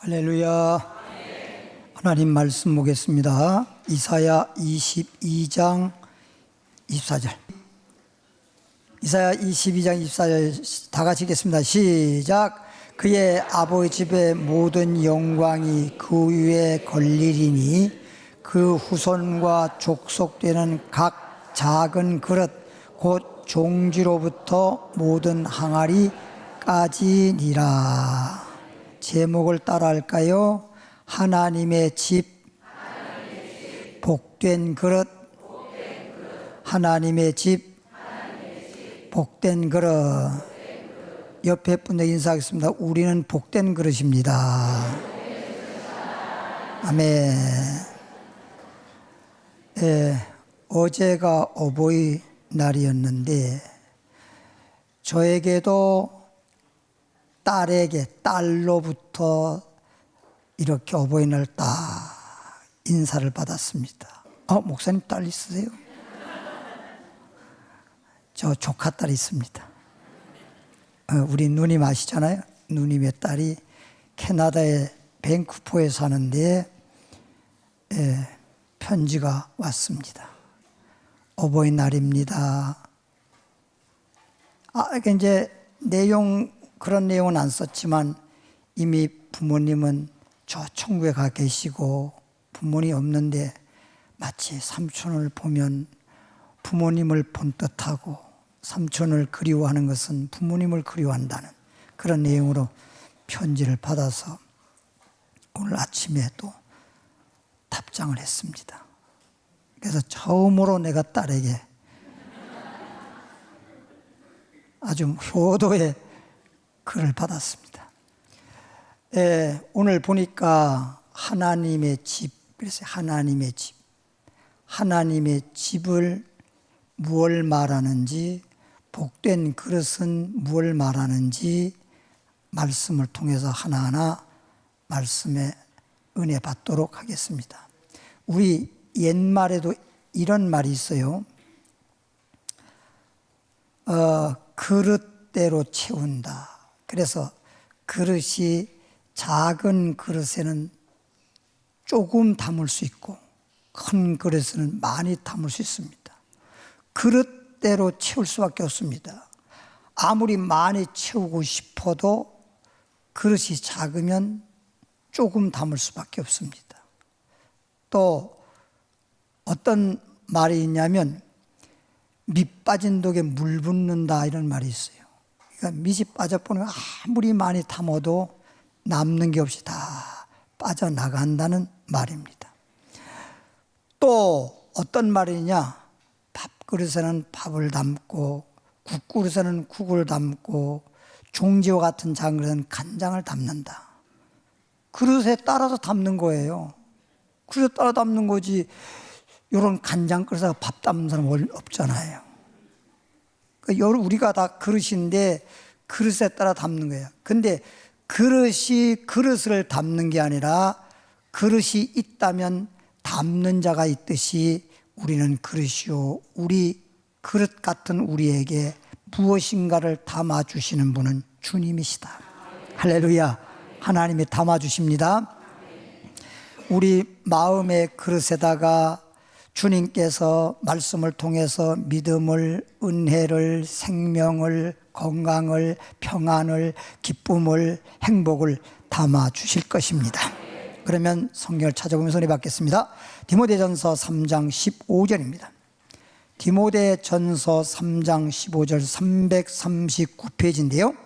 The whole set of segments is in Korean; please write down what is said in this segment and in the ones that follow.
할렐루야. 하나님 말씀 보겠습니다. 이사야 22장 24절. 이사야 22장 24절 다 같이 읽겠습니다. 시작. 그의 아버지 집의 모든 영광이 그 위에 걸리리니 그 후손과 족속되는 각 작은 그릇 곧 종지로부터 모든 항아리까지니라. 제목을 따라 할까요? 하나님의 집, 복된 그릇. 하나님의 집, 복된 그릇. 옆에 분들 인사하겠습니다. 우리는 복된 그릇입니다. 아멘. 어제가 어버이날이었는데 저에게도 딸로부터 이렇게 어버이날 딱 인사를 받았습니다. 목사님 딸 있으세요? 저 조카 딸이 있습니다. 우리 누님 아시잖아요. 누님의 딸이 캐나다의 밴쿠버에 사는데 편지가 왔습니다. 어버이날입니다. 이제 그런 내용은 안 썼지만 이미 부모님은 저 천국에 가 계시고 부모님 없는데 마치 삼촌을 보면 부모님을 본 듯하고 삼촌을 그리워하는 것은 부모님을 그리워한다는 그런 내용으로 편지를 받아서 오늘 아침에 또 답장을 했습니다. 그래서 처음으로 내가 딸에게 아주 효도의 글을 받았습니다. 오늘 보니까 하나님의 집, 그래서 하나님의 집, 하나님의 집을 무엇을 말하는지, 복된 그릇은 무엇을 말하는지 말씀을 통해서 하나하나 말씀에 은혜 받도록 하겠습니다. 우리 옛말에도 이런 말이 있어요. 그릇대로 채운다. 그래서 그릇이 작은 그릇에는 조금 담을 수 있고 큰 그릇에는 많이 담을 수 있습니다. 그릇대로 채울 수밖에 없습니다. 아무리 많이 채우고 싶어도 그릇이 작으면 조금 담을 수밖에 없습니다. 또 어떤 말이 있냐면 밑 빠진 독에 물 붓는다 이런 말이 있어요. 그러니까 밑이 빠져버리면 아무리 많이 담아도 남는 게 없이 다 빠져나간다는 말입니다. 또 어떤 말이냐, 밥그릇에는 밥을 담고 국그릇에는 국을 담고 종지와 같은 작은 그릇에는 간장을 담는다. 그릇에 따라서 담는 거예요. 그릇에 따라 담는 거지 이런 간장 그릇에 밥 담는 사람 없잖아요. 우리가 다 그릇인데 그릇에 따라 담는 거예요. 근데 그릇이 그릇을 담는 게 아니라 그릇이 있다면 담는 자가 있듯이 우리는 그릇이요, 우리 그릇 같은 우리에게 무엇인가를 담아주시는 분은 주님이시다. 할렐루야. 하나님이 담아주십니다. 우리 마음의 그릇에다가 주님께서 말씀을 통해서 믿음을, 은혜를, 생명을, 건강을, 평안을, 기쁨을, 행복을 담아 주실 것입니다. 그러면 성경을 찾아보면서 은혜 받겠습니다. 디모데전서 3장 15절입니다. 디모데전서 3장 15절 339페이지인데요.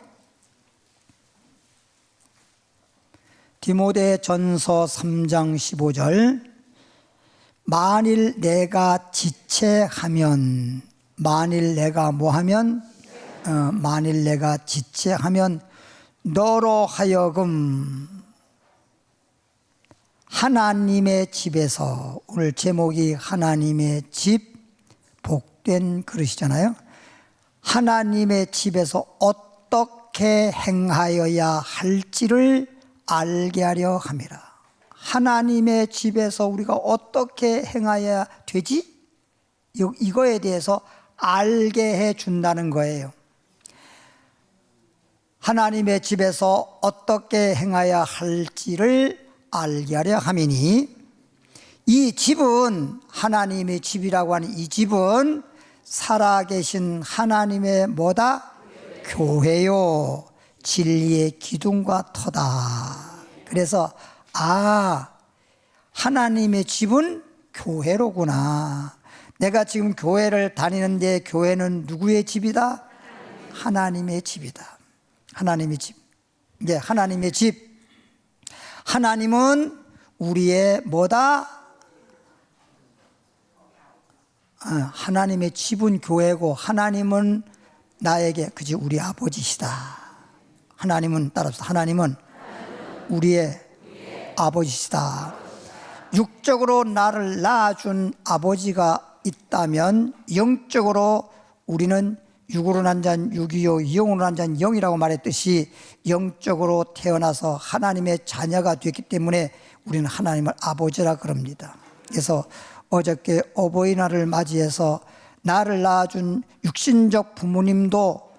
디모데전서 3장 15절. 만일 내가 지체하면, 만일 내가 뭐하면? 만일 내가 지체하면 너로 하여금 하나님의 집에서, 오늘 제목이 하나님의 집, 복된 그릇이잖아요. 하나님의 집에서 어떻게 행하여야 할지를 알게 하려 함이라. 하나님의 집에서 우리가 어떻게 행하여야 되지? 이거에 대해서 알게 해 준다는 거예요. 하나님의 집에서 어떻게 행해야 할지를 알게 하려 함이니, 이 집은, 하나님의 집이라고 하는 이 집은 살아계신 하나님의 뭐다? 교회요, 진리의 기둥과 터다. 그래서 하나님의 집은 교회로구나. 내가 지금 교회를 다니는데 교회는 누구의 집이다? 하나님의 집이다. 하나님의 집. 이게 하나님의 집. 하나님은 우리의 뭐다? 하나님의 집은 교회고, 하나님은 나에게, 그지, 우리 아버지시다. 하나님은, 따라서 하나님은 우리의 아버지시다. 육적으로 나를 낳아준 아버지가 있다면, 영적으로 우리는 육으로 난 자는 육이요 영으로 난 자는 영이라고 말했듯이, 영적으로 태어나서 하나님의 자녀가 됐기 때문에 우리는 하나님을 아버지라 그럽니다. 그래서 어저께 어버이날을 맞이해서 나를 낳아준 육신적 부모님도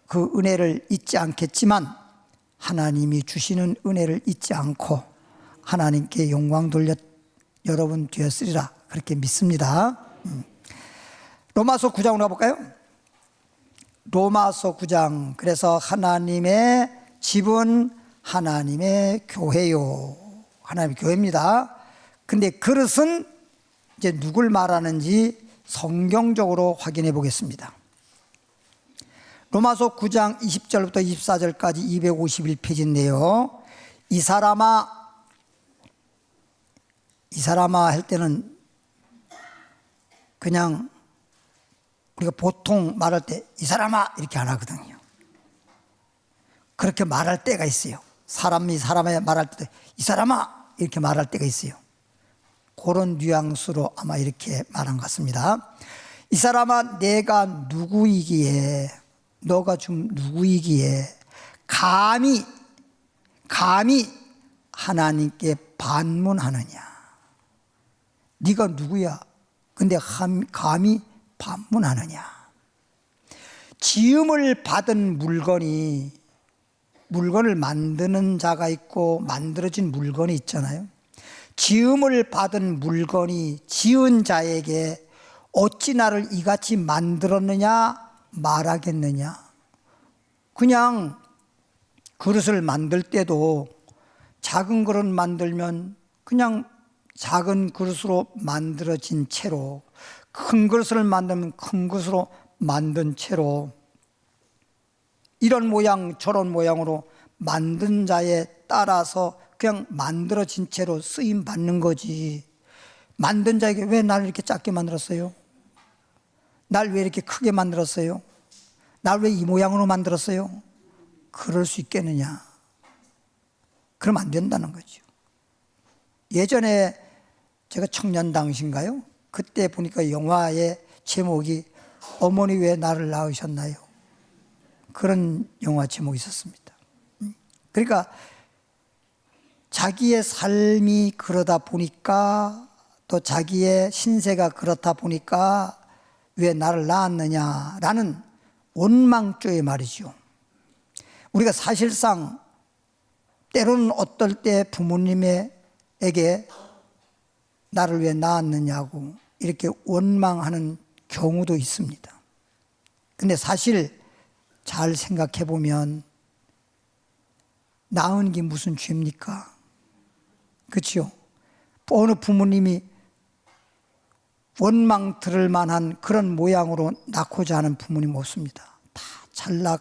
그 은혜를 잊지 않겠지만, 하나님이 주시는 은혜를 잊지 않고 하나님께 영광 돌려 여러분 되었으리라, 그렇게 믿습니다. 로마서 9장으로 가볼까요? 로마서 9장. 그래서 하나님의 집은 하나님의 교회요, 하나님의 교회입니다. 근데 그릇은 이제 누굴 말하는지 성경적으로 확인해 보겠습니다. 로마서 9장 20절부터 24절까지 251페이지인데요. 이 사람아 할 때는 그냥 우리가 보통 말할 때 이 사람아 이렇게 안 하거든요. 그렇게 말할 때가 있어요. 사람이 사람에 말할 때 이 사람아 이렇게 말할 때가 있어요. 그런 뉘앙스로 아마 이렇게 말한 것 같습니다. 이 사람아, 내가 누구이기에, 너가 좀 누구이기에 감히 하나님께 반문하느냐. 네가 누구야? 근데 감히 반문하느냐. 지음을 받은 물건을 만드는 자가 있고 만들어진 물건이 있잖아요. 지음을 받은 물건이 지은 자에게 어찌 나를 이같이 만들었느냐 말하겠느냐. 그냥 그릇을 만들 때도 작은 그릇 만들면 그냥 작은 그릇으로 만들어진 채로, 큰 그릇을 만들면 큰 그릇으로 만든 채로, 이런 모양 저런 모양으로 만든 자에 따라서 그냥 만들어진 채로 쓰임 받는 거지. 만든 자에게 왜 나를 이렇게 작게 만들었어요? 날 왜 이렇게 크게 만들었어요? 날 왜 이 모양으로 만들었어요? 그럴 수 있겠느냐? 그러면 안 된다는 거죠. 예전에 제가 청년당신가요? 그때 보니까 영화의 제목이 어머니 왜 나를 낳으셨나요? 그런 영화 제목이 있었습니다. 그러니까 자기의 삶이 그러다 보니까, 또 자기의 신세가 그렇다 보니까 왜 나를 낳았느냐라는 원망조의 말이죠. 우리가 사실상 때로는 어떨 때 부모님에게 나를 왜 낳았느냐고 이렇게 원망하는 경우도 있습니다. 근데 사실 잘 생각해 보면 낳은 게 무슨 죄입니까? 그렇죠? 어느 부모님이 원망 들을 만한 그런 모양으로 낳고자 하는 부모님 없습니다. 다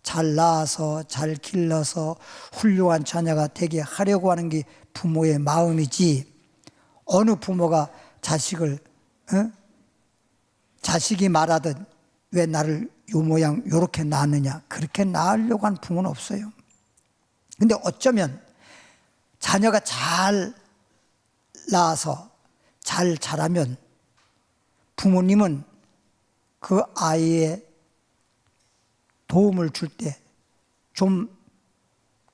잘 낳아서 잘 길러서 훌륭한 자녀가 되게 하려고 하는 게 부모의 마음이지, 어느 부모가 자식이 말하듯 왜 나를 요 모양 요렇게 낳느냐, 그렇게 낳으려고 하는 부모는 없어요. 근데 어쩌면 자녀가 잘 낳아서 잘 자라면 부모님은 그 아이의 도움을 줄 때 좀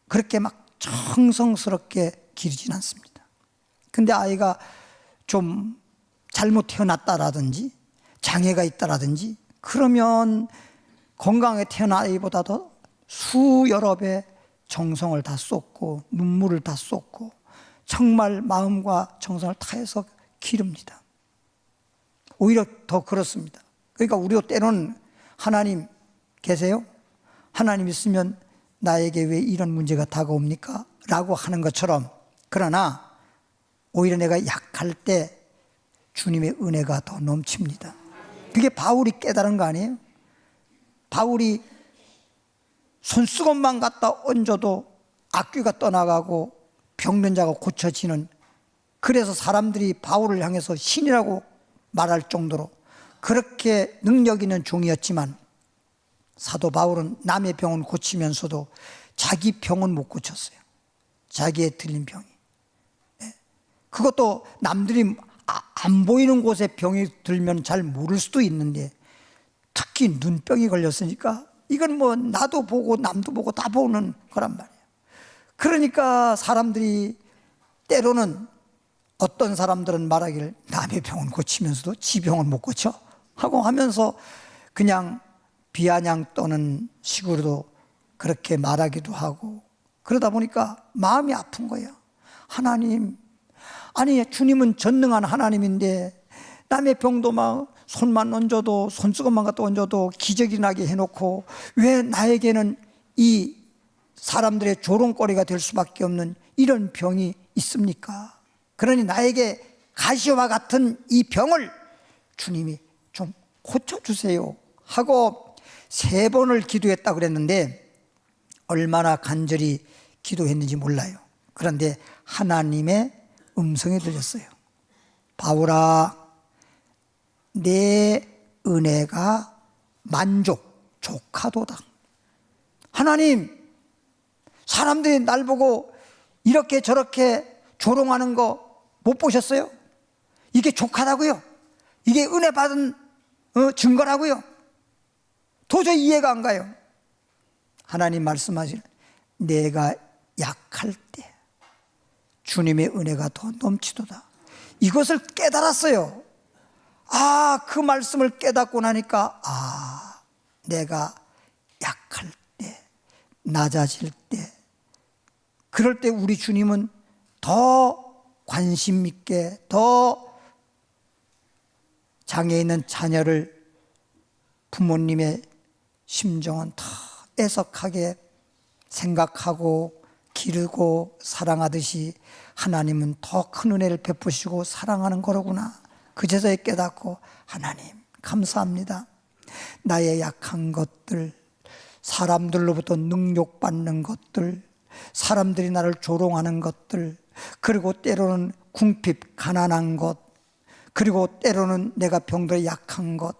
그렇게 막 정성스럽게 기르진 않습니다. 근데 아이가 좀 잘못 태어났다라든지 장애가 있다라든지 그러면 건강하게 태어난 아이보다도 수여러 배 정성을 다 쏟고 눈물을 다 쏟고 정말 마음과 정성을 다해서 기릅니다. 오히려 더 그렇습니다. 그러니까 우리도 때로는 하나님 계세요? 하나님 있으면 나에게 왜 이런 문제가 다가옵니까? 라고 하는 것처럼, 그러나 오히려 내가 약할 때 주님의 은혜가 더 넘칩니다. 그게 바울이 깨달은 거 아니에요? 바울이 손수건만 갖다 얹어도 악귀가 떠나가고 병든 자가 고쳐지는, 그래서 사람들이 바울을 향해서 신이라고 말할 정도로 그렇게 능력 있는 종이었지만, 사도 바울은 남의 병은 고치면서도 자기 병은 못 고쳤어요. 자기의 들린 병이. 그것도 남들이 안 보이는 곳에 병이 들면 잘 모를 수도 있는데, 특히 눈병이 걸렸으니까 이건 뭐 나도 보고 남도 보고 다 보는 거란 말이에요. 그러니까 사람들이 때로는, 어떤 사람들은 말하기를 남의 병은 고치면서도 지 병은 못 고쳐 하고 하면서 그냥 비아냥 떠는 식으로도 그렇게 말하기도 하고, 그러다 보니까 마음이 아픈 거예요. 하나님, 아니 주님은 전능한 하나님인데 남의 병도 막 손만 얹어도, 손수건만 갖다 얹어도 기적이 나게 해놓고 왜 나에게는 이 사람들의 조롱거리가 될 수밖에 없는 이런 병이 있습니까? 그러니 나에게 가시와 같은 이 병을 주님이 좀 고쳐주세요 하고 3번을 기도했다고 그랬는데, 얼마나 간절히 기도했는지 몰라요. 그런데 하나님의 음성이 들렸어요. 바울아, 내 은혜가 족하도다. 하나님, 사람들이 날 보고 이렇게 저렇게 조롱하는 거 못 보셨어요? 이게 족하다고요? 이게 은혜 받은 증거라고요? 도저히 이해가 안 가요. 하나님 말씀하실, 내가 약할 때 주님의 은혜가 더 넘치도다. 이것을 깨달았어요. 그 말씀을 깨닫고 나니까, 내가 약할 때, 낮아질 때, 그럴 때 우리 주님은 더 관심 있게, 더 장애 있는 자녀를, 부모님의 심정은 더 애석하게 생각하고 기르고 사랑하듯이 하나님은 더 큰 은혜를 베푸시고 사랑하는 거로구나. 그제서야 깨닫고, 하나님 감사합니다. 나의 약한 것들, 사람들로부터 능욕받는 것들, 사람들이 나를 조롱하는 것들, 그리고 때로는 궁핍 가난한 것, 그리고 때로는 내가 병들어 약한 것,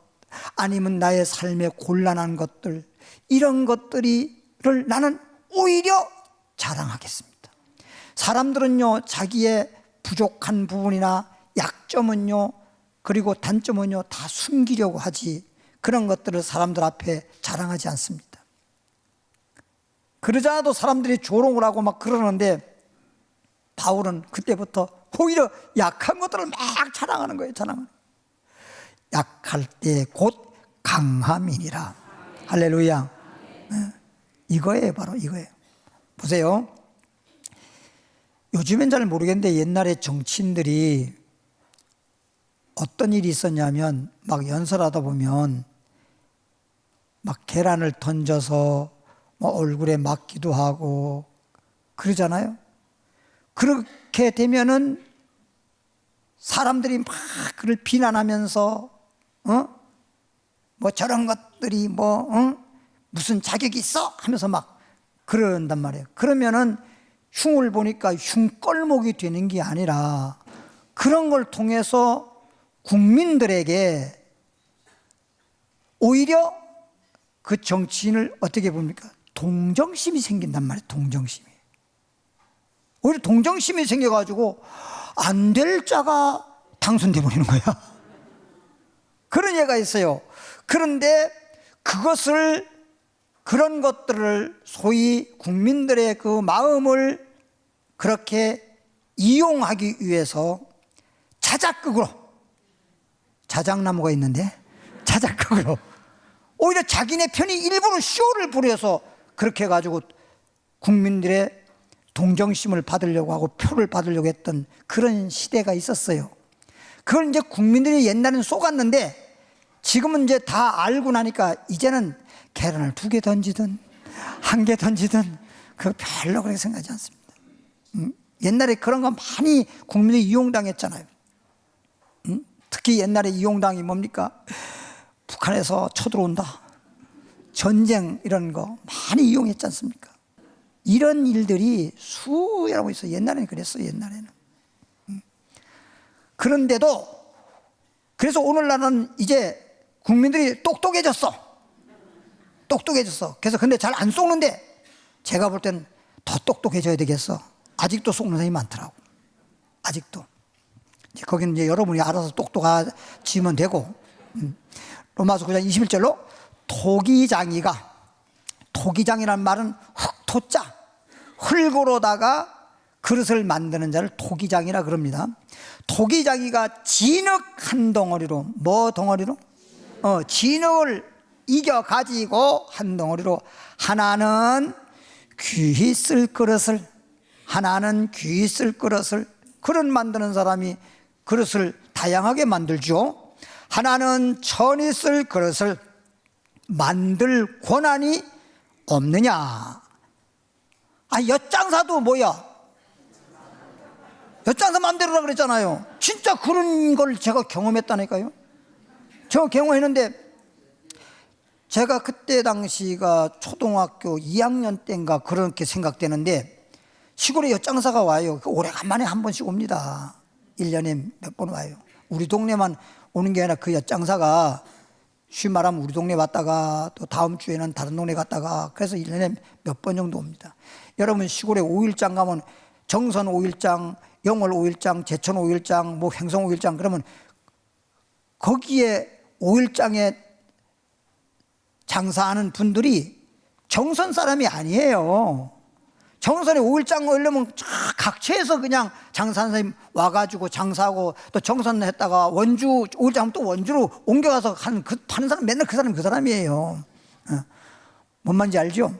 아니면 나의 삶에 곤란한 것들, 이런 것들을 나는 오히려 자랑하겠습니다. 사람들은요, 자기의 부족한 부분이나 약점은요, 그리고 단점은요, 다 숨기려고 하지, 그런 것들을 사람들 앞에 자랑하지 않습니다. 그러자도 사람들이 조롱을 하고 막 그러는데, 바울은 그때부터 오히려 약한 것들을 막 자랑하는 거예요. 약할 때 곧 강함이니라. 할렐루야. 이거예요, 바로 이거예요. 보세요. 요즘엔 잘 모르겠는데, 옛날에 정치인들이 어떤 일이 있었냐면, 막 연설하다 보면 막 계란을 던져서 뭐 얼굴에 맞기도 하고 그러잖아요. 그렇게 되면은 사람들이 막 그를 비난하면서 뭐 저런 것들이 무슨 자격이 있어? 하면서 막 그런단 말이에요. 그러면은 흉을 보니까 흉걸목이 되는 게 아니라, 그런 걸 통해서 국민들에게 오히려 그 정치인을 어떻게 봅니까? 동정심이 생긴단 말이에요. 동정심이. 오히려 동정심이 생겨가지고 안 될 자가 당선돼 버리는 거야. 그런 예가 있어요. 그런데 그런 것들을 소위 국민들의 그 마음을 그렇게 이용하기 위해서 자작나무가 있는데 자작극으로 오히려 자기네 편이 일부러 쇼를 부려서 그렇게 해가지고 국민들의 동정심을 받으려고 하고 표를 받으려고 했던 그런 시대가 있었어요. 그걸 이제 국민들이 옛날에는 속았는데 지금은 이제 다 알고 나니까 이제는 계란을 2개 던지든 1개 던지든 그거 별로 그렇게 생각하지 않습니다. 옛날에 그런 거 많이 국민들이 이용당했잖아요. 특히 옛날에 이용당이 뭡니까? 북한에서 쳐들어온다, 전쟁, 이런 거 많이 이용했지 않습니까? 이런 일들이 수여라고 있어요. 옛날에는 그랬어요. 옛날에는. 그런데도 그래서 오늘날은 이제 국민들이 똑똑해졌어. 그래서 근데 잘 안 속는데 제가 볼 때는 더 똑똑해져야 되겠어. 아직도 속는 사람이 많더라고. 아직도. 이제 거기는 이제 여러분이 알아서 똑똑해지면 되고. 로마서 9장 21절로 토기장이란 말은 흙토자, 흙으로다가 그릇을 만드는 자를 토기장이라 그럽니다. 토기장이가 진흙 한 덩어리로, 뭐 덩어리로? 진흙을 이겨 가지고 한 덩어리로 하나는 귀히 쓸 그릇을, 그릇 만드는 사람이 그릇을 다양하게 만들죠. 하나는 천이 쓸 그릇을 만들 권한이 없느냐. 엿장사도 뭐야? 엿장사 마음대로라 그랬잖아요. 진짜 그런 걸 제가 경험했다니까요. 저 경험했는데 제가 그때 당시가 초등학교 2학년 때인가 그렇게 생각되는데 시골에 엿장사가 와요. 오래간만에 한 번씩 옵니다. 1년에 몇 번 와요. 우리 동네만 오는 게 아니라 그 엿장사가 쉬운 말하면 우리 동네 왔다가 또 다음 주에는 다른 동네 갔다가 그래서 1년에 몇 번 정도 옵니다. 여러분 시골에 5일장 가면 정선 5일장, 영월 5일장, 제천 5일장, 뭐 횡성 5일장 그러면 거기에 5일장에 장사하는 분들이 정선 사람이 아니에요. 정선에 5일장 오려면 각처에서 그냥 장사하는 사람이 와가지고 장사하고 또 정선 했다가 원주 5일장 하면 또 원주로 옮겨가서 파는 사람 맨날 그 사람이에요. 뭔 말인지 알죠?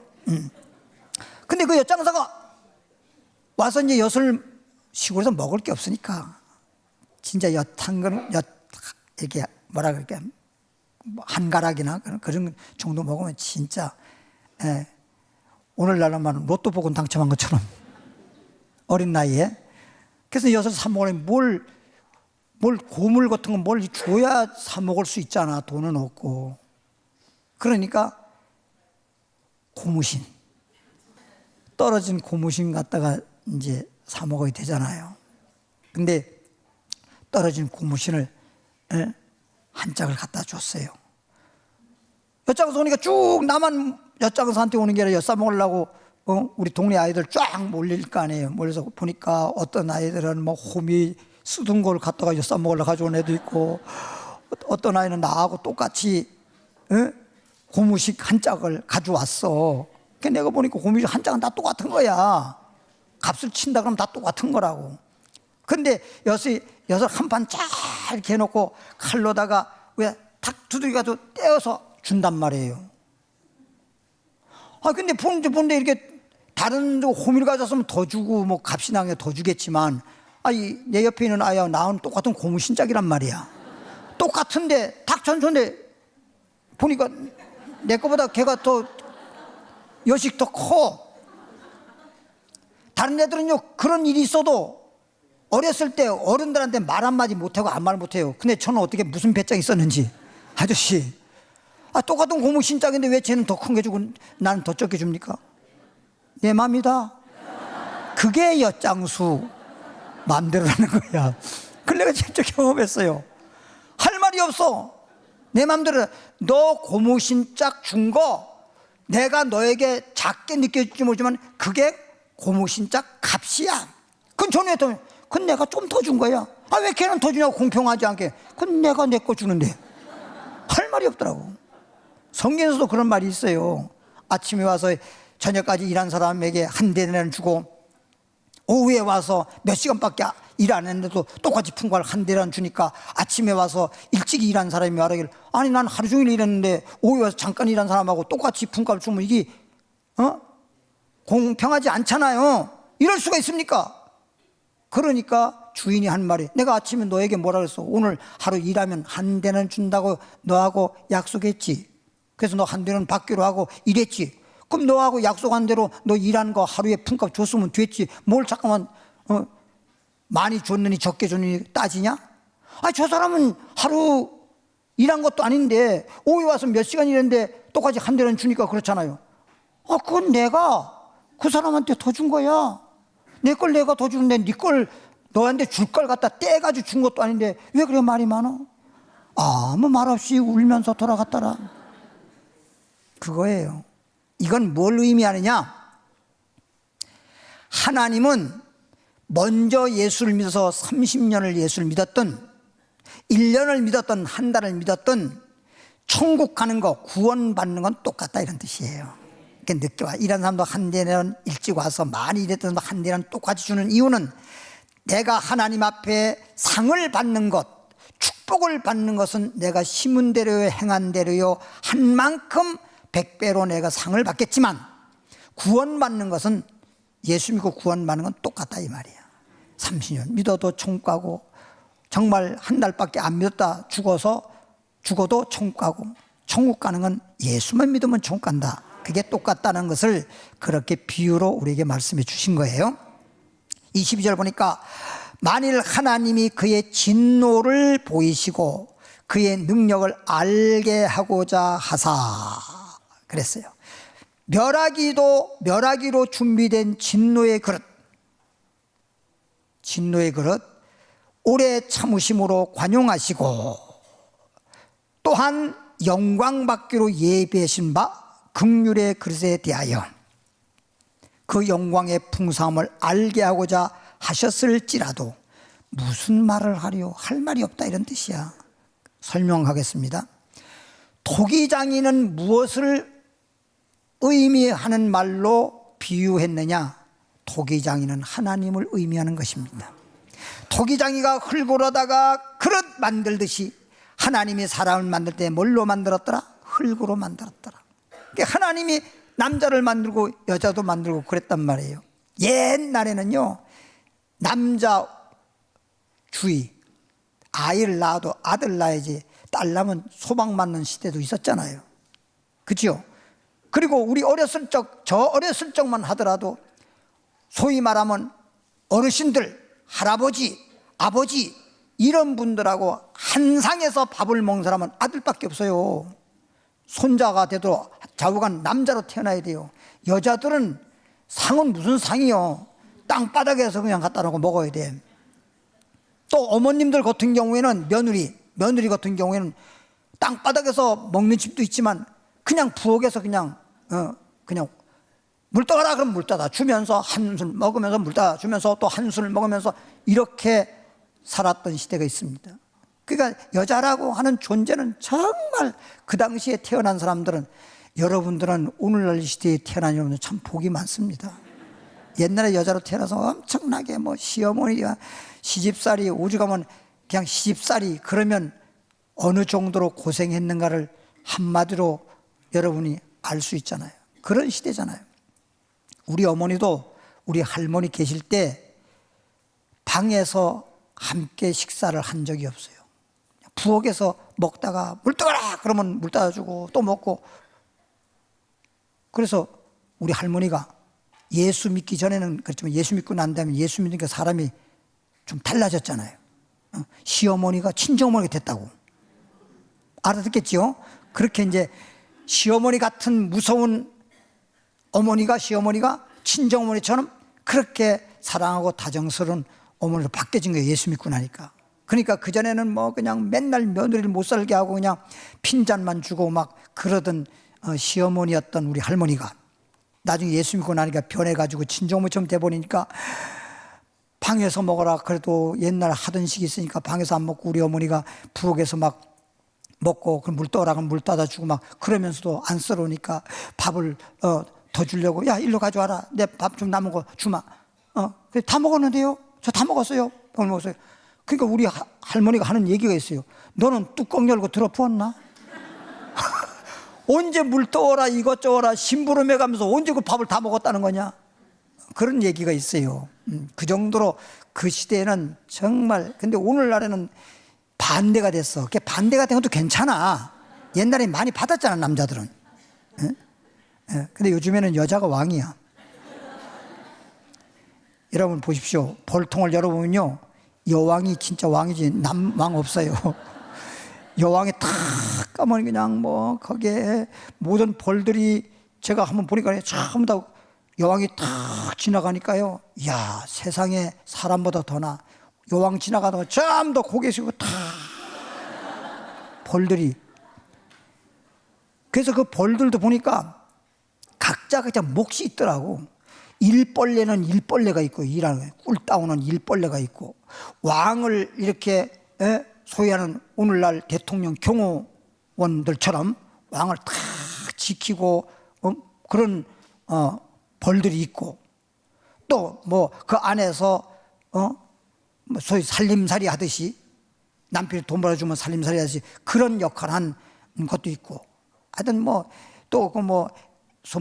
근데 그 엿장사가 와서 이제 엿을 시골에서 먹을 게 없으니까 진짜 이렇게 뭐라 그럴까 한 가락이나 그런 정도 먹으면 진짜 오늘날만 로또 복권 당첨한 것처럼 어린 나이에. 그래서 엿을 사 먹으려면 뭘 고물 같은 건 뭘 줘야 사 먹을 수 있잖아. 돈은 없고. 그러니까 고무신, 떨어진 고무신 갖다가 이제 사 먹어야 되잖아요. 근데 떨어진 고무신을 한 짝을 갖다 줬어요. 엿장사 오니까 쭉 나만 엿장사한테 오는 게 아니라 엿 사 먹으려고 우리 동네 아이들 쫙 몰릴 거 아니에요. 몰려서 보니까 어떤 아이들은 뭐 호미 쓰던 걸 갖다가 엿 사 먹으려고 가져온 애도 있고 어떤 아이는 나하고 똑같이 고무식 한 짝을 가져왔어. 내가 보니까 고무식 한 짝은 다 똑같은 거야. 값을 친다 그러면 다 똑같은 거라고. 근데 엿을 한 판 쫙 이렇게 해놓고 칼로다가 왜 탁 두들겨서 떼어서 준단 말이에요. 근데 보는데 이렇게 다른 호미를 가져왔으면 더 주고 뭐 값이 나게 더 주겠지만 내 옆에 있는 아이와 나는 똑같은 고무신짝이란 말이야. 똑같은데 탁 전초인데 보니까 내 거보다 걔가 더 엿이 더 커. 다른 애들은요 그런 일이 있어도 어렸을 때 어른들한테 말 한마디 못하고 아무 말 못해요. 근데 저는 어떻게 무슨 배짱이 있었는지 아저씨 똑같은 고무신짝인데 왜 쟤는 더 큰 게 주고 나는 더 적게 줍니까? 내 맘이다. 그게 엿장수 맘대로라는 거야. 그걸 내가 직접 경험했어요. 할 말이 없어. 내 맘대로. 너 고무신짝 준 거 내가 너에게 작게 느껴질지 모르지만 그게 고무신짝 값이야. 그건 전에 그건 내가 좀 더 준 거야. 왜 걔는 더 주냐고 공평하지 않게. 그건 내가 내 거 주는데. 할 말이 없더라고. 성경에서도 그런 말이 있어요. 아침에 와서 저녁까지 일한 사람에게 한 데나리온 주고 오후에 와서 몇 시간밖에 일 안 했는데도 똑같이 품과를 한 데나리온 주니까 아침에 와서 일찍 일한 사람이 말하기를 난 하루 종일 일했는데 오후에 와서 잠깐 일한 사람하고 똑같이 품값을 주면 이게 공평하지 않잖아요. 이럴 수가 있습니까? 그러니까 주인이 한 말이, 내가 아침에 너에게 뭐라 그랬어? 오늘 하루 일하면 한 대는 준다고 너하고 약속했지. 그래서 너 한 대는 받기로 하고 이랬지. 그럼 너하고 약속한 대로 너 일한 거 하루에 품값 줬으면 됐지. 뭘 잠깐만 많이 줬느니 적게 줬느니 따지냐? 저 사람은 하루 일한 것도 아닌데 오후에 와서 몇 시간 일했는데 똑같이 한 대는 주니까 그렇잖아요. 그건 내가 그 사람한테 더 준 거야. 내 걸 내가 더 주는데 네 걸 너한테 줄 걸 갖다 떼가지고 준 것도 아닌데 왜 그래 말이 많어? 아무 말 없이 울면서 돌아갔더라. 그거예요. 이건 뭘 의미하느냐? 하나님은 먼저 예수를 믿어서 30년을 예수를 믿었던, 1년을 믿었던, 한 달을 믿었던, 천국 가는 거, 구원받는 건 똑같다 이런 뜻이에요. 이렇게 늦게 와. 이런 사람도 한 대는 일찍 와서 많이 일했던 사람도 한 대는 똑같이 주는 이유는 내가 하나님 앞에 상을 받는 것, 축복을 받는 것은 내가 심은 대로요 행한 대로요 한 만큼 100배로 내가 상을 받겠지만 구원받는 것은 예수 믿고 구원받는 건 똑같다 이 말이야. 30년 믿어도 천국 가고 정말 한 달밖에 안 믿었다 죽어도 천국 가고 천국 가는 건 예수만 믿으면 천국 간다. 그게 똑같다는 것을 그렇게 비유로 우리에게 말씀해 주신 거예요. 22절 보니까 만일 하나님이 그의 진노를 보이시고 그의 능력을 알게 하고자 하사 그랬어요. 멸하기로 준비된 진노의 그릇 오래 참으심으로 관용하시고 또한 영광 받기로 예비하신 바 긍휼의 그릇에 대하여 그 영광의 풍성함을 알게 하고자 하셨을지라도 무슨 말을 하려 할 말이 없다 이런 뜻이야. 설명하겠습니다. 토기장이는 무엇을 의미하는 말로 비유했느냐? 토기장이는 하나님을 의미하는 것입니다. 토기장이가 흙으로다가 그릇 만들듯이 하나님이 사람을 만들 때 뭘로 만들었더라? 흙으로 만들었더라. 그러니까 하나님이 남자를 만들고 여자도 만들고 그랬단 말이에요. 옛날에는요 남자 주의, 아이를 낳아도 아들 낳아야지 딸 낳으면 소방 맞는 시대도 있었잖아요. 그렇죠? 그리고 우리 저 어렸을 적만 하더라도 소위 말하면 어르신들, 할아버지, 아버지 이런 분들하고 한 상에서 밥을 먹는 사람은 아들밖에 없어요. 손자가 돼도 좌우간 남자로 태어나야 돼요. 여자들은 상은 무슨 상이요? 땅바닥에서 그냥 갖다 놓고 먹어야 돼. 또 어머님들 같은 경우에는 며느리 같은 경우에는 땅바닥에서 먹는 집도 있지만 그냥 부엌에서 그냥 물 떠가라 그러면 물 떠다 주면서 한술 먹으면서 물 떠다 주면서 또 한술 먹으면서 이렇게 살았던 시대가 있습니다. 그러니까 여자라고 하는 존재는 정말 그 당시에 태어난 사람들은, 여러분들은 오늘날 시대에 태어난 여러분들 참 복이 많습니다. 옛날에 여자로 태어나서 엄청나게 시어머니가 시집살이 오죽하면 그냥 시집살이 그러면 어느 정도로 고생했는가를 한마디로 여러분이 알 수 있잖아요. 그런 시대잖아요. 우리 어머니도 우리 할머니 계실 때 방에서 함께 식사를 한 적이 없어요. 부엌에서 먹다가 물 떠라 그러면 물 따라 주고 또 먹고. 그래서 우리 할머니가 예수 믿기 전에는 그렇지만 예수 믿고 난 다음에 예수 믿으니까 사람이 좀 달라졌잖아요. 시어머니가 친정어머니가 됐다고 알아듣겠지요? 그렇게 이제 시어머니 같은 무서운 시어머니가 친정어머니처럼 그렇게 사랑하고 다정스러운 어머니로 바뀌어진 거예요. 예수 믿고 나니까. 그러니까 그전에는 그냥 맨날 며느리를 못 살게 하고 그냥 핀잔만 주고 막 그러던 시어머니였던 우리 할머니가 나중에 예수 믿고 나니까 변해가지고 친정어머니처럼 돼버리니까 방에서 먹어라 그래도 옛날 하던 식이 있으니까 방에서 안 먹고 우리 어머니가 부엌에서 막 먹고 그럼 물 떠라 그럼 물 따다 주고 막 그러면서도 안쓰러우니까 밥을 더 주려고 야 일로 가져와라 내 밥 좀 남은 거 주마. 다 먹었는데요? 저 다 먹었어요. 밥을 먹었어요. 그러니까 우리 할머니가 하는 얘기가 있어요. 너는 뚜껑 열고 들어 부었나? 언제 물 떠오라 이것저것 심부름해 가면서 언제 그 밥을 다 먹었다는 거냐, 그런 얘기가 있어요. 그 정도로 그 시대에는 정말. 근데 오늘날에는 반대가 됐어. 그게 반대가 된 것도 괜찮아. 옛날에 많이 받았잖아, 남자들은. 근데 요즘에는 여자가 왕이야. 여러분 보십시오. 벌통을 열어보면요, 여왕이 진짜 왕이지 남왕 없어요. 여왕이 탁 까면 그냥 뭐 거기에 모든 벌들이, 제가 한번 보니까 전부 다 여왕이 탁 지나가니까요, 이야, 세상에 사람보다 더 나. 여왕 지나가다가 전부 다 고개 숙이고 탁 벌들이. 그래서 그 벌들도 보니까 각자 몫이 있더라고. 일벌레는 일벌레가 있고, 일하는 꿀따오는 일벌레가 있고, 왕을 이렇게 소유하는 오늘날 대통령 경호원들처럼 왕을 탁 지키고 그런 벌들이 있고, 또 뭐 그 안에서 소위 살림살이 하듯이, 남편이 돈 벌어주면 살림살이 하듯이 그런 역할을 한 것도 있고, 하여튼 뭐 또 그 뭐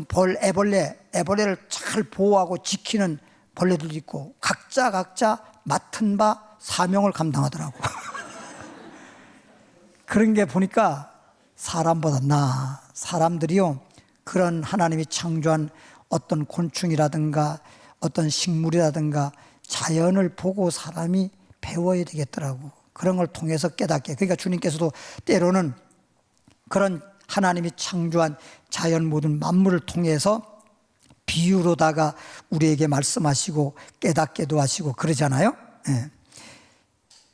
벌, 애벌레를 잘 보호하고 지키는 벌레들도 있고, 각자 맡은 바 사명을 감당하더라고. 그런 게 보니까 사람보다 나아. 사람들이요, 그런 하나님이 창조한 어떤 곤충이라든가 어떤 식물이라든가 자연을 보고 사람이 배워야 되겠더라고. 그런 걸 통해서 깨닫게. 그러니까 주님께서도 때로는 그런 하나님이 창조한 자연 모든 만물을 통해서 비유로다가 우리에게 말씀하시고 깨닫게도 하시고 그러잖아요.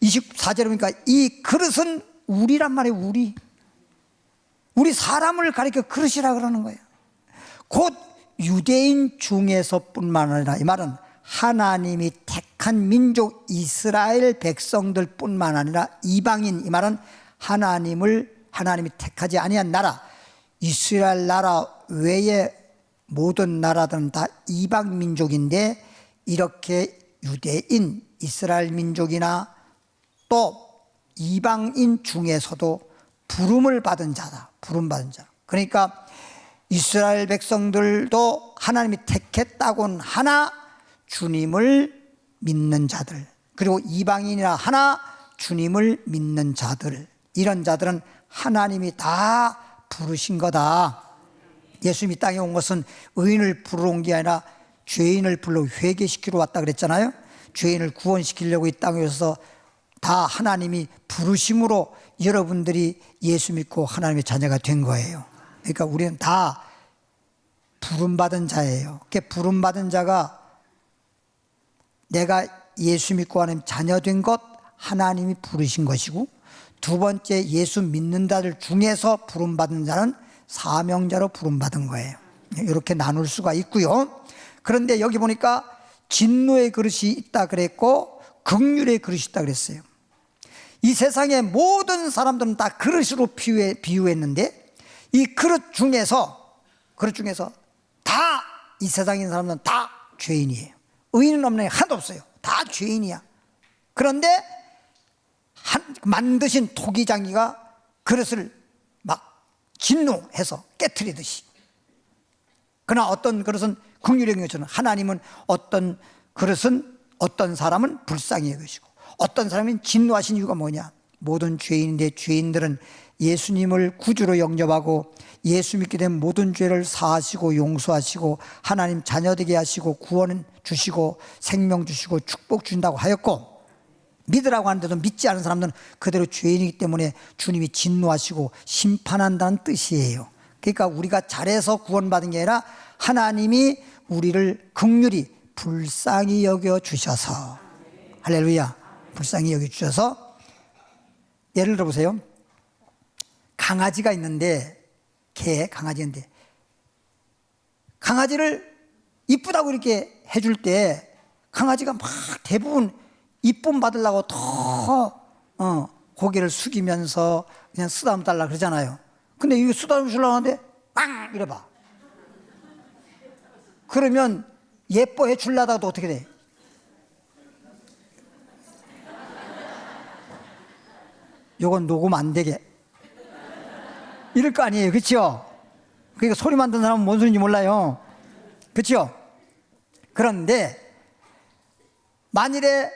24절에 보니까 이 그릇은 우리란 말이에요. 우리 사람을 가리켜 그릇이라 그러는 거예요. 곧 유대인 중에서뿐만 아니라, 이 말은 하나님이 택한 민족 이스라엘 백성들 뿐만 아니라 이방인, 이 말은 하나님이 택하지 아니한 나라, 이스라엘 나라 외의 모든 나라들은 다 이방 민족인데, 이렇게 유대인 이스라엘 민족이나 또 이방인 중에서도 부름을 받은 자다. 부름받은 자. 그러니까 이스라엘 백성들도 하나님이 택했다곤 하나 주님을 믿는 자들, 그리고 이방인이나 하나 주님을 믿는 자들, 이런 자들은 하나님이 다 부르신 거다. 예수님이 땅에 온 것은 의인을 부르러 온 게 아니라 죄인을 불러 회개시키러 왔다 그랬잖아요. 죄인을 구원시키려고 이 땅에 오셔서 다 하나님이 부르심으로 여러분들이 예수 믿고 하나님의 자녀가 된 거예요. 그러니까 우리는 다 부름받은 자예요. 부름받은 자가, 내가 예수 믿고 하나님 자녀 된 것 하나님이 부르신 것이고, 두 번째 예수 믿는 자들 중에서 부름받은 자는 사명자로 부름받은 거예요. 이렇게 나눌 수가 있고요. 그런데 여기 보니까 진노의 그릇이 있다 그랬고 긍휼의 그릇이 있다 그랬어요. 이 세상의 모든 사람들은 다 그릇으로 비유했는데, 이 그릇 중에서 다, 이 세상에 있는 사람들은 다 죄인이에요. 의인은 없는 게 하나도 없어요. 다 죄인이야. 그런데 만드신 토기장이가 그릇을 막 진노해서 깨트리듯이, 그러나 어떤 그릇은 긍휼의 것처럼, 하나님은 어떤 그릇은, 어떤 사람은 불쌍히 여기시고 어떤 사람은 진노하신 이유가 뭐냐, 모든 죄인인데 죄인들은 예수님을 구주로 영접하고 예수 믿게 된 모든 죄를 사하시고 용서하시고 하나님 자녀되게 하시고 구원 주시고 생명 주시고 축복 주신다고 하였고, 믿으라고 하는데도 믿지 않은 사람들은 그대로 죄인이기 때문에 주님이 진노하시고 심판한다는 뜻이에요. 그러니까 우리가 잘해서 구원받은 게 아니라 하나님이 우리를 긍휼히 불쌍히 여겨 주셔서, 할렐루야, 불쌍히 여겨 주셔서. 예를 들어 보세요. 강아지가 있는데, 강아지가 있는데 강아지를 이쁘다고 이렇게 해줄 때 강아지가 막 대부분 이쁨 받으려고 더 고개를 숙이면서 그냥 쓰다듬 달라 그러잖아요. 근데 이거 쓰다듬 주려고 하는데 빵 이래봐. 그러면 예뻐해 주려다가도 어떻게 돼? 요건 녹음 안 되게 이럴 거 아니에요, 그렇죠? 그러니까 소리만 듣는 사람은 뭔 소리인지 몰라요. 그렇죠? 그런데 만일에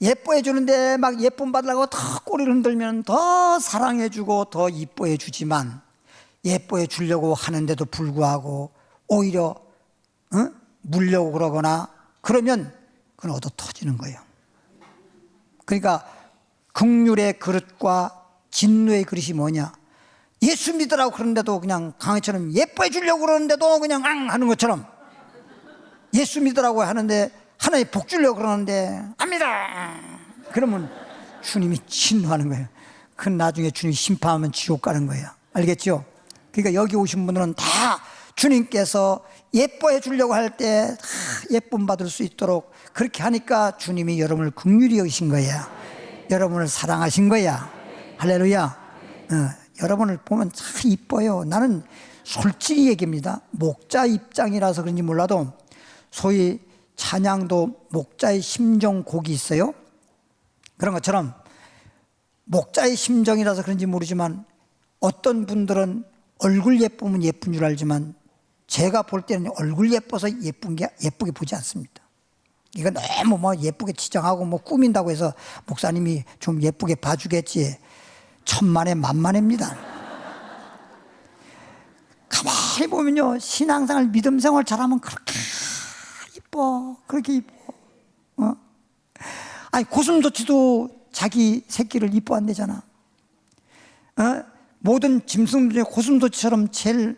예뻐해 주는데 막 예쁨 받으려고 더 꼬리를 흔들면 더 사랑해 주고 더 이뻐해 주지만, 예뻐해 주려고 하는데도 불구하고 오히려 물려고 그러거나 그러면 그건 얻어 터지는 거예요. 그러니까 긍휼의 그릇과 진노의 그릇이 뭐냐? 예수 믿으라고 그러는데도 그냥 강해처럼 예뻐해 주려고 그러는데도 그냥 앙 하는 것처럼, 예수 믿으라고 하는데 하나님 복 주려고 그러는데 안 믿어 그러면 주님이 진노하는 거예요. 그건 나중에 주님이 심판하면 지옥 가는 거예요. 알겠죠? 그러니까 여기 오신 분들은 다 주님께서 예뻐해 주려고 할 때 예쁨 받을 수 있도록 그렇게 하니까 주님이 여러분을 긍휼히 여기신 거야. 여러분을 사랑하신 거야. 할렐루야. 여러분을 보면 참 이뻐요. 나는 솔직히 얘기합니다. 목자 입장이라서 그런지 몰라도 소위 찬양도 목자의 심정 곡이 있어요. 그런 것처럼 목자의 심정이라서 그런지 모르지만 어떤 분들은 얼굴 예쁘면 예쁜 줄 알지만 제가 볼 때는 얼굴 예뻐서 예쁘게 보지 않습니다. 이거 너무 뭐 예쁘게 치장하고 뭐 꾸민다고 해서 목사님이 좀 예쁘게 봐주겠지. 천만에 만만입니다. 가만히 보면요, 신앙생활 믿음 생활 잘하면 그렇게 이뻐, 그렇게 이뻐. 아니 고슴도치도 자기 새끼를 이뻐한대잖아. 모든 짐승 중에 고슴도치처럼 제일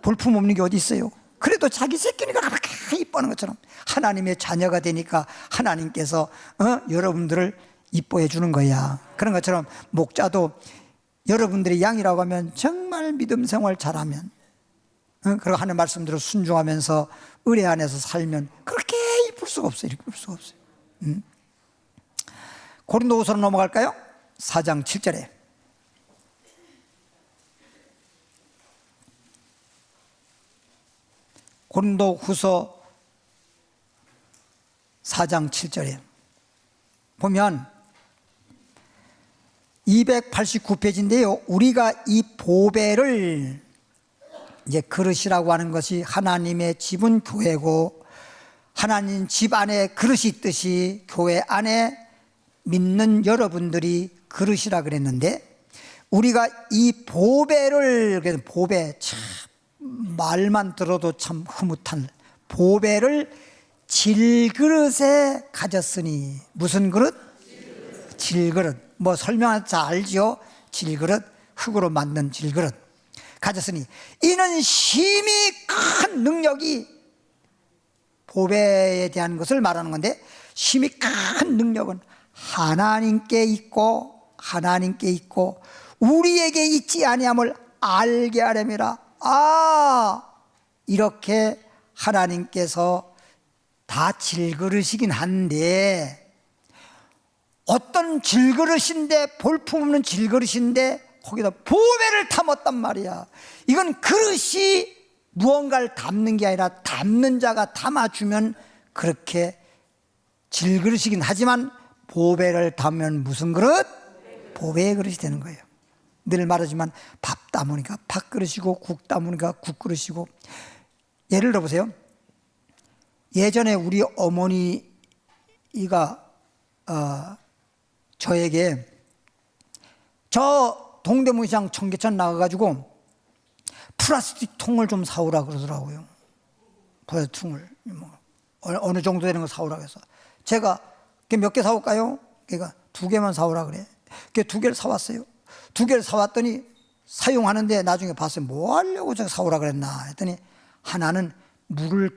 볼품 없는 게 어디 있어요? 그래도 자기 새끼니까 그렇게 이뻐하는 것처럼 하나님의 자녀가 되니까 하나님께서 여러분들을 이뻐해 주는 거야. 그런 것처럼 목자도 여러분들이 양이라고 하면 정말 믿음 생활 잘하면, 그리고 하는 말씀대로 순종하면서 의뢰 안에서 살면 그렇게 이쁠 수가 없어요. 이렇게 이쁠 수가 없어요. 고린도후서로 넘어갈까요? 4장 7절에 고린도후서 4장 7절에 보면 289페이지인데요. 우리가 이 보배를, 이제 그릇이라고 하는 것이 하나님의 집은 교회고 하나님 집 안에 그릇이 있듯이 교회 안에 믿는 여러분들이 그릇이라 그랬는데, 우리가 이 보배를, 그래서 보배 참 말만 들어도 참 흐뭇한 보배를 질그릇에 가졌으니. 무슨 그릇? 질그릇. 뭐 설명하면 잘 알죠? 질그릇, 흙으로 만든 질그릇 가졌으니 이는 심히 큰 능력이, 보배에 대한 것을 말하는 건데, 심히 큰 능력은 하나님께 있고 우리에게 있지 아니함을 알게 하려니라. 이렇게 하나님께서 다 질그릇이긴 한데, 어떤 질그릇인데, 볼품없는 질그릇인데 거기다 보배를 담았단 말이야. 이건 그릇이 무언가를 담는 게 아니라 담는 자가 담아주면 그렇게 질그릇이긴 하지만 보배를 담으면 무슨 그릇? 보배의 그릇이 되는 거예요. 늘 말하지만 밥 담으니까 밥그릇이고 국 담으니까 국그릇이고. 예를 들어보세요. 예전에 우리 어머니가 저에게 저 동대문시장 청계천 나가가지고 플라스틱 통을 좀 사오라 그러더라고요. 플라스틱 통을 어느 정도 되는 거 사오라 그래서 제가 몇 개 사올까요? 그러니까 2개만 사오라 그래. 그 2개를 사왔어요. 2개를 사왔더니 사용하는데 나중에 봤어요. 뭐 하려고 제가 사오라 그랬나 했더니 하나는 물을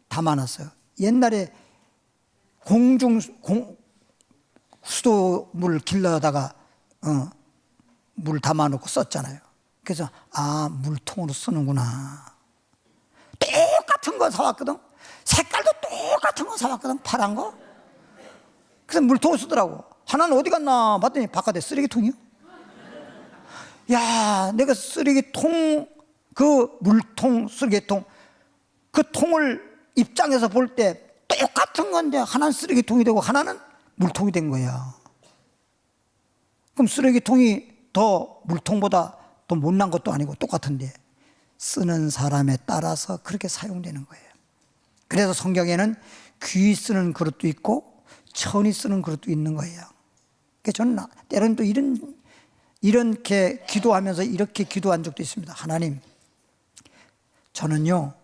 담아놨어요. 옛날에 수도물 길러다가 물 담아놓고 썼잖아요. 그래서 물통으로 쓰는구나. 똑같은 거 사왔거든. 색깔도 똑같은 거 사왔거든. 파란 거. 그래서 물통을 쓰더라고. 하나는 어디 갔나 봤더니 바깥에 쓰레기통이요. 야, 내가 쓰레기통, 그 물통, 쓰레기통, 그 통을 입장에서 볼 때 똑같은 건데 하나는 쓰레기통이 되고 하나는 물통이 된 거야. 그럼 쓰레기통이 더 물통보다 더 못난 것도 아니고 똑같은데 쓰는 사람에 따라서 그렇게 사용되는 거예요. 그래서 성경에는 귀 쓰는 그릇도 있고 천이 쓰는 그릇도 있는 거예요. 그러니까 저는 때로는 또 이렇게 기도하면서 이렇게 기도한 적도 있습니다. 하나님, 저는요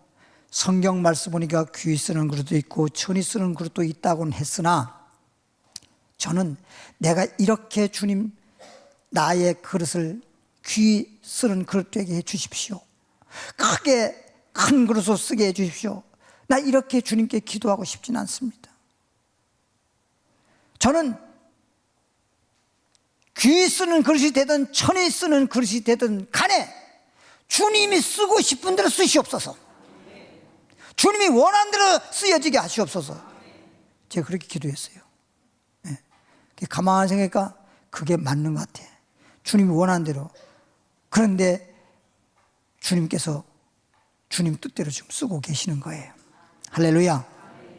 성경 말씀 보니까 귀 쓰는 그릇도 있고 천이 쓰는 그릇도 있다고는 했으나 저는 내가 이렇게 주님 나의 그릇을 귀 쓰는 그릇 되게 해 주십시오. 크게 큰 그릇으로 쓰게 해 주십시오. 나 이렇게 주님께 기도하고 싶지는 않습니다. 저는 귀 쓰는 그릇이 되든 천이 쓰는 그릇이 되든 간에 주님이 쓰고 싶은 대로 쓰시옵소서. 주님이 원하는 대로 쓰여지게 하시옵소서. 제가 그렇게 기도했어요. 네. 가만히 생각하니까 그게 맞는 것 같아. 주님이 원하는 대로. 그런데 주님께서 주님 뜻대로 지금 쓰고 계시는 거예요. 할렐루야.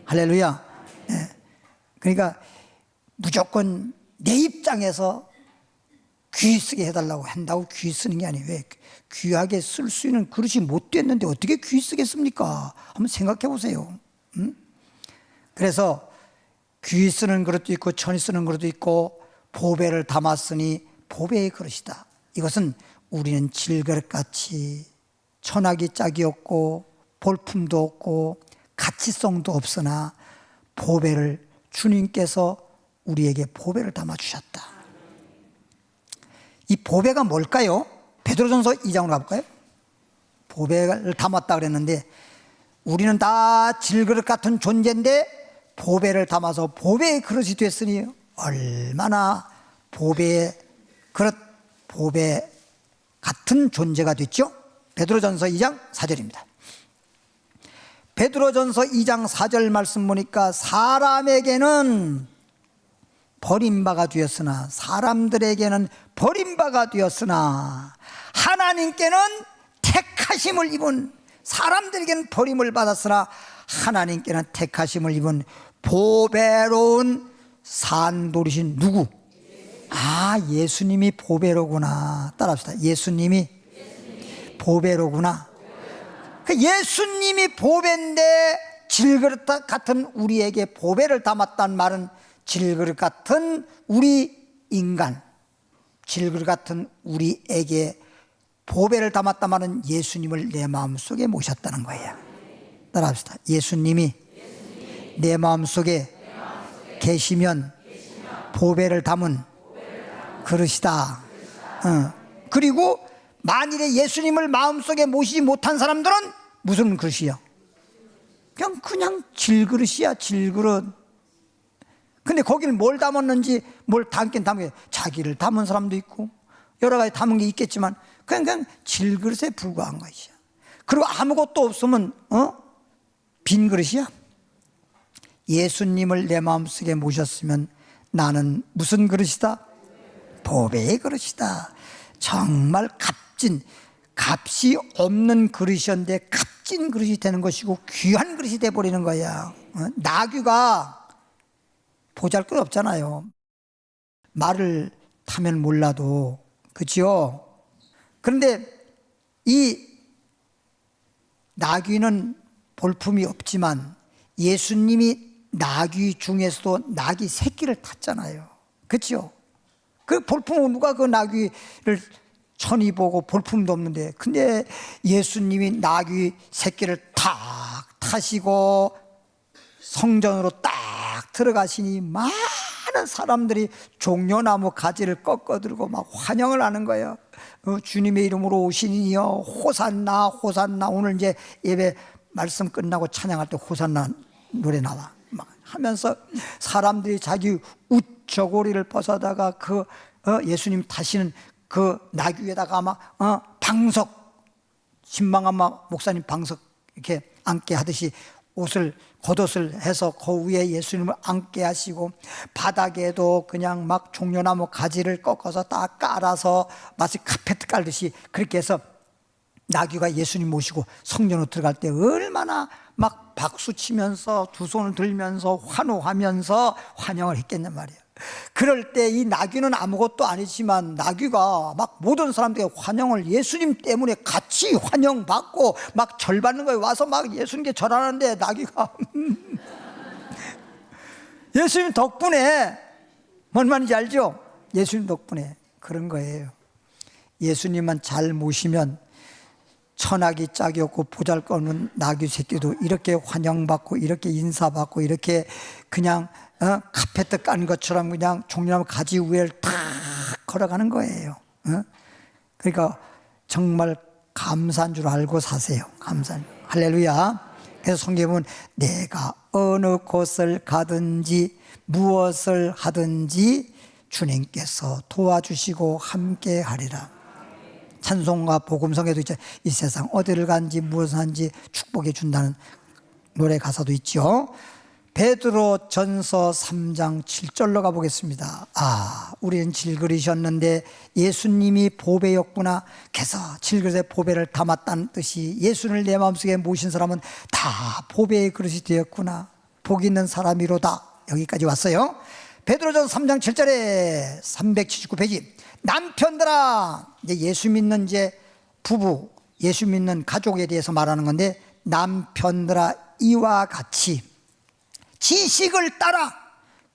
할렐루야. 네. 그러니까 무조건 내 입장에서 귀 쓰게 해달라고 한다고 귀 쓰는 게 아니에요. 왜? 귀하게 쓸 수 있는 그릇이 못 됐는데 어떻게 귀 쓰겠습니까? 한번 생각해 보세요. 그래서 귀 쓰는 그릇도 있고 천이 쓰는 그릇도 있고 보배를 담았으니 보배의 그릇이다. 이것은 우리는 질그릇같이 천하기 짝이 없고 볼품도 없고 가치성도 없으나 보배를 주님께서 우리에게 보배를 담아주셨다. 이 보배가 뭘까요? 베드로전서 2장으로 가볼까요? 보배를 담았다 그랬는데 우리는 다 질그릇 같은 존재인데 보배를 담아서 보배의 그릇이 됐으니 얼마나 보배의 그릇, 보배 같은 존재가 됐죠? 베드로전서 2장 4절입니다. 베드로전서 2장 4절 말씀 보니까 사람에게는 버림바가 되었으나 사람들에게는 버림바가 되었으나 하나님께는 택하심을 입은, 사람들에게는 버림을 받았으나 하나님께는 택하심을 입은 보배로운 산돌이신 누구? 아, 예수님이 보배로구나. 따라합시다. 예수님이 보배로구나. 그 예수님이 보배인데 질그릇 같은 우리에게 보배를 담았단 말은 질그릇 같은 우리 인간, 질그릇 같은 우리에게 보배를 담았단 말은 예수님을 내 마음속에 모셨다는 거예요. 따라합시다. 예수님이 내 마음속에 계시면 보배를 담은 그릇이다. 그리고 만일에 예수님을 마음속에 모시지 못한 사람들은 무슨 그릇이요? 그냥 질그릇이야, 질그릇. 근데 거기는 뭘 담았는지, 뭘 담긴 담게, 자기를 담은 사람도 있고 여러 가지 담은 게 있겠지만 그냥 질그릇에 불과한 것이야. 그리고 아무것도 없으면 빈 그릇이야. 예수님을 내 마음속에 모셨으면 나는 무슨 그릇이다? 보배의 그릇이다. 정말 값이 없는 그릇이었는데 값진 그릇이 되는 것이고 귀한 그릇이 돼버리는 거야. 나귀가 보잘것 없잖아요. 말을 타면 몰라도, 그렇죠? 그런데 이 나귀는 볼품이 없지만 예수님이 나귀 중에서도 나귀 새끼를 탔잖아요. 그렇죠? 그 볼품은 누가 그 나귀를 천이 보고 볼품도 없는데, 근데 예수님이 나귀 새끼를 탁 타시고 성전으로 딱 들어가시니 많은 사람들이 종려나무 가지를 꺾어 들고 막 환영을 하는 거예요. 주님의 이름으로 오시니요 호산나 호산나. 오늘 이제 예배 말씀 끝나고 찬양할 때 호산나 노래 나와 막 하면서 사람들이 자기 웃저고리를 벗어다가 그 예수님 타시는 그 나귀 위에다가 막 방석, 신방한 목사님 방석 이렇게 앉게 하듯이 겉옷을 해서 그 위에 예수님을 앉게 하시고, 바닥에도 그냥 막 종려나무 가지를 꺾어서 딱 깔아서 마치 카페트 깔듯이 그렇게 해서 나귀가 예수님 모시고 성전으로 들어갈 때 얼마나 막 박수 치면서 두 손을 들면서 환호하면서 환영을 했겠냔 말이에요. 그럴 때 이 나귀는 아무것도 아니지만 나귀가 막 모든 사람들의 환영을 예수님 때문에 같이 환영받고 막 절받는 거예요. 와서 막 예수님께 절하는데 나귀가 예수님 덕분에 뭔 말인지 알죠? 예수님 덕분에 그런 거예요. 예수님만 잘 모시면 천하기 짝이 없고 보잘것없는 나귀 새끼도 이렇게 환영받고 이렇게 인사받고 이렇게 그냥 카페트 깐 것처럼 그냥 종려나무 가지 위를 탁 걸어가는 거예요. 그러니까 정말 감사한 줄 알고 사세요. 감사한 줄. 할렐루야. 그래서 성경에 보면 내가 어느 곳을 가든지 무엇을 하든지 주님께서 도와주시고 함께 하리라. 찬송가 복음성에도 있죠. 이 세상 어디를 간지 무엇을 한지 축복해 준다는 노래 가사도 있죠. 베드로 전서 3장 7절로 가보겠습니다. 우리는 질그릇이었는데 예수님이 보배였구나. 그래서 질그릇에 보배를 담았다는 뜻이 예수를 내 마음속에 모신 사람은 다 보배의 그릇이 되었구나. 복 있는 사람이로다. 여기까지 왔어요. 베드로전서 3장 7절에 379페이지. 남편들아, 이제 예수 믿는 이제 부부, 예수 믿는 가족에 대해서 말하는 건데, 남편들아 이와 같이 지식을 따라.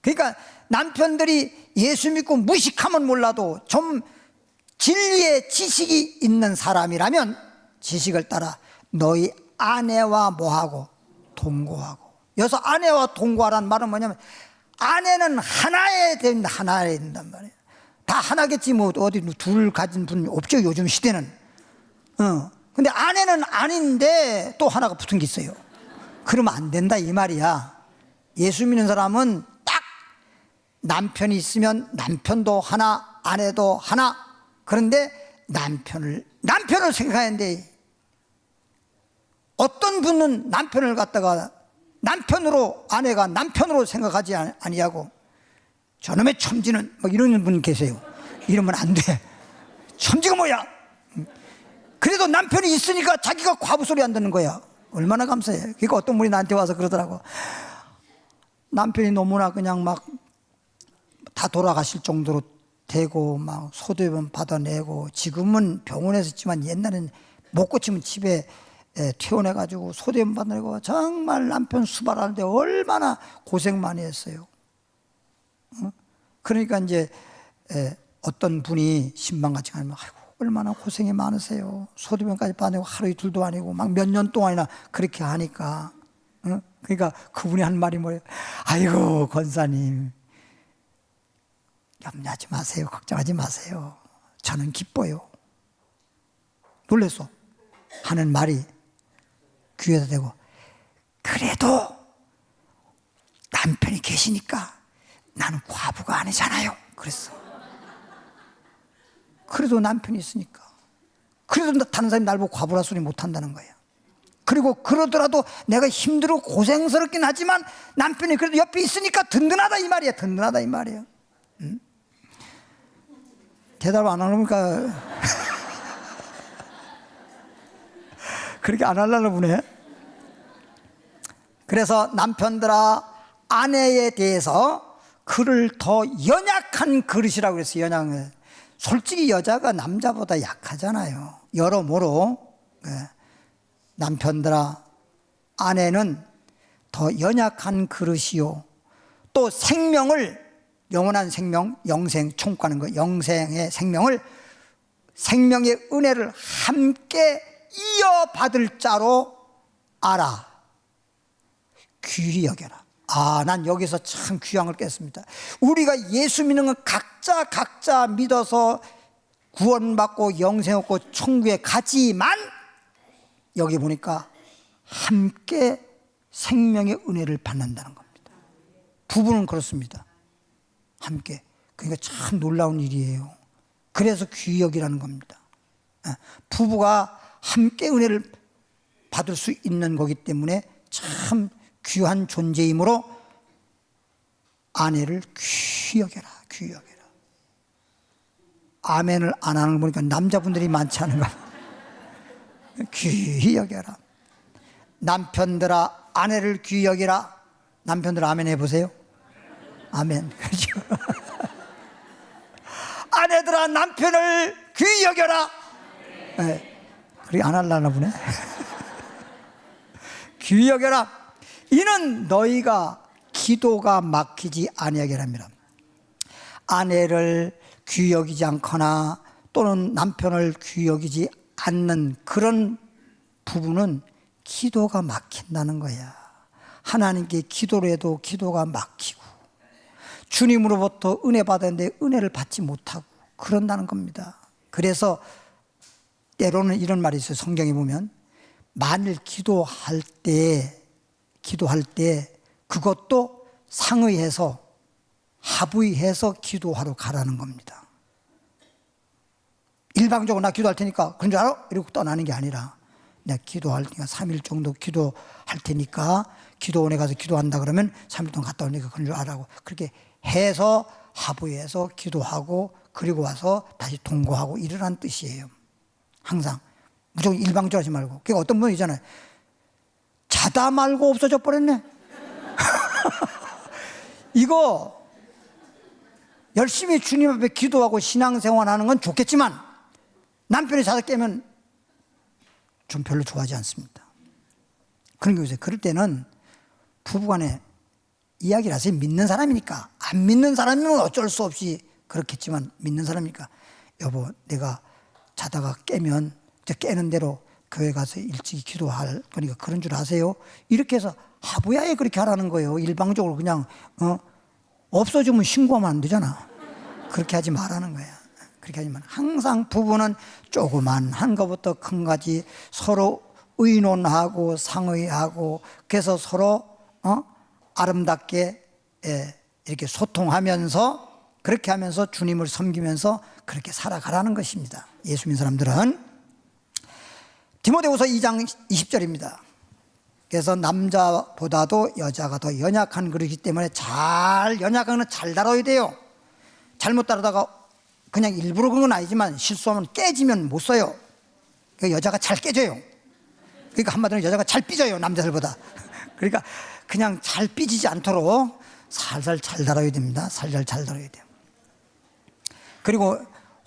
그러니까 남편들이 예수 믿고 무식하면 몰라도 좀 진리의 지식이 있는 사람이라면 지식을 따라 너희 아내와 뭐하고 동거하고. 여기서 아내와 동거하라는 말은 뭐냐면 아내는 하나에 된단 말이에요. 다 하나겠지 뭐 어디 둘 가진 분 없죠 요즘 시대는. 근데 아내는 아닌데 또 하나가 붙은 게 있어요. 그러면 안 된다 이 말이야. 예수 믿는 사람은 딱 남편이 있으면 남편도 하나, 아내도 하나. 그런데 남편을 생각하는데 어떤 분은 남편을 갖다가 남편으로, 아내가 남편으로 생각하지 아니하고 저놈의 첨지는 막 이러는 분 계세요. 이러면 안 돼. 첨지가 뭐야? 그래도 남편이 있으니까 자기가 과부 소리 안 듣는 거야. 얼마나 감사해. 그러니까 어떤 분이 나한테 와서 그러더라고. 남편이 너무나 그냥 막 다 돌아가실 정도로 되고 막 소두염 받아내고 지금은 병원에서 있지만 옛날엔 못 고치면 집에 퇴원해가지고 소두염 받아내고 정말 남편 수발하는데 얼마나 고생 많이 했어요. 그러니까 이제 어떤 분이 신방같이 가면 아이고 얼마나 고생이 많으세요. 소두병까지 받아내고 하루 이틀도 아니고 막 몇 년 동안이나 그렇게 하니까. 그러니까 그분이 한 말이 뭐예요? 아이고 권사님 염려하지 마세요. 걱정하지 마세요. 저는 기뻐요. 놀랬어. 하는 말이 귀에다 대고 그래도 남편이 계시니까 나는 과부가 아니잖아요. 그랬어. 그래도 남편이 있으니까. 그래도 다른 사람이 날 보고 과부라 소리 못한다는 거예요. 그리고 그러더라도 내가 힘들고 고생스럽긴 하지만 남편이 그래도 옆에 있으니까 든든하다 이 말이야. 든든하다 이 말이에요. 대답 안 하니까 그렇게 안 하려나 보네. 그래서 남편들아 아내에 대해서 그를 더 연약한 그릇이라고 그랬어요. 연약한. 솔직히 여자가 남자보다 약하잖아요. 여러모로. 남편들아 아내는 더 연약한 그릇이요. 또 생명을 영원한 생명, 영생, 총과는 거, 영생의 생명을 생명의 은혜를 함께 이어받을 자로 알아. 귀히 여겨라. 난 여기서 참 귀한 걸 깼습니다. 우리가 예수 믿는 건 각자 믿어서 구원받고 영생 얻고 천국에 가지만 여기 보니까 함께 생명의 은혜를 받는다는 겁니다. 부부는 그렇습니다. 함께. 그러니까 참 놀라운 일이에요. 그래서 귀히 여기라는 겁니다. 부부가 함께 은혜를 받을 수 있는 거기 때문에 참 귀한 존재이므로 아내를 귀히 여겨라. 귀히 여겨라. 아멘을 안 하는 거 보니까 남자분들이 많지 않은가. 귀히 여겨라. 남편들아 아내를 귀히 여기라. 남편들 아멘 해보세요. 아멘. 그렇죠. 아내들아 남편을 귀히 여겨라. 네. 그렇게 안 하려나 보네. 귀히 여겨라. 이는 너희가 기도가 막히지 아니하게 합니다. 아내를 귀히 여기지 않거나 또는 남편을 귀히 여기지 않는 그런 부부는 기도가 막힌다는 거야. 하나님께 기도를 해도 기도가 막히고 주님으로부터 은혜 받았는데 은혜를 받지 못하고 그런다는 겁니다. 그래서 때로는 이런 말이 있어요. 성경에 보면 만일 기도할 때 그것도 상의해서 합의해서 기도하러 가라는 겁니다. 일방적으로 나 기도할 테니까 그런 줄 알아? 이러고 떠나는 게 아니라 내가 기도할 테니까 3일 정도 기도할 테니까 기도원에 가서 기도한다 그러면 3일 동안 갔다 오니까 그런 줄 알라고 그렇게 해서 합의해서 기도하고 그리고 와서 다시 동거하고 이러라는 뜻이에요. 항상 무조건 일방적으로 하지 말고. 그러니까 어떤 분이 있잖아요. 자다 말고 없어져 버렸네. 이거 열심히 주님 앞에 기도하고 신앙생활하는 건 좋겠지만 남편이 자다 깨면 좀 별로 좋아하지 않습니다. 그런 게 있어요. 그럴 때는 부부간에 이야기를 하세요. 믿는 사람이니까. 안 믿는 사람이면 어쩔 수 없이 그렇겠지만 믿는 사람이니까 여보 내가 자다가 깨면 깨는 대로 교회 가서 일찍이 기도할 거니까 그런 줄 아세요? 이렇게 해서 하부야에 그렇게 하라는 거예요. 일방적으로 그냥 없어지면 신고하면 안 되잖아. 그렇게 하지 말라는 거야. 그렇게 하지 말. 항상 부부는 조그만 한 것부터 큰 거지 서로 의논하고 상의하고 그래서 서로 아름답게 이렇게 소통하면서 그렇게 하면서 주님을 섬기면서 그렇게 살아가라는 것입니다. 예수 믿는 사람들은. 디모데후서 2장 20절입니다. 그래서 남자보다도 여자가 더 연약한 그릇이기 때문에 연약한 건 잘 다뤄야 돼요. 잘못 다루다가 그냥 일부러 그런 건 아니지만 실수하면 깨지면 못 써요. 그러니까 여자가 잘 깨져요. 그러니까 한마디로 여자가 잘 삐져요, 남자들보다. 그러니까 그냥 잘 삐지지 않도록 살살 잘 다뤄야 됩니다. 살살 잘 다뤄야 돼요. 그리고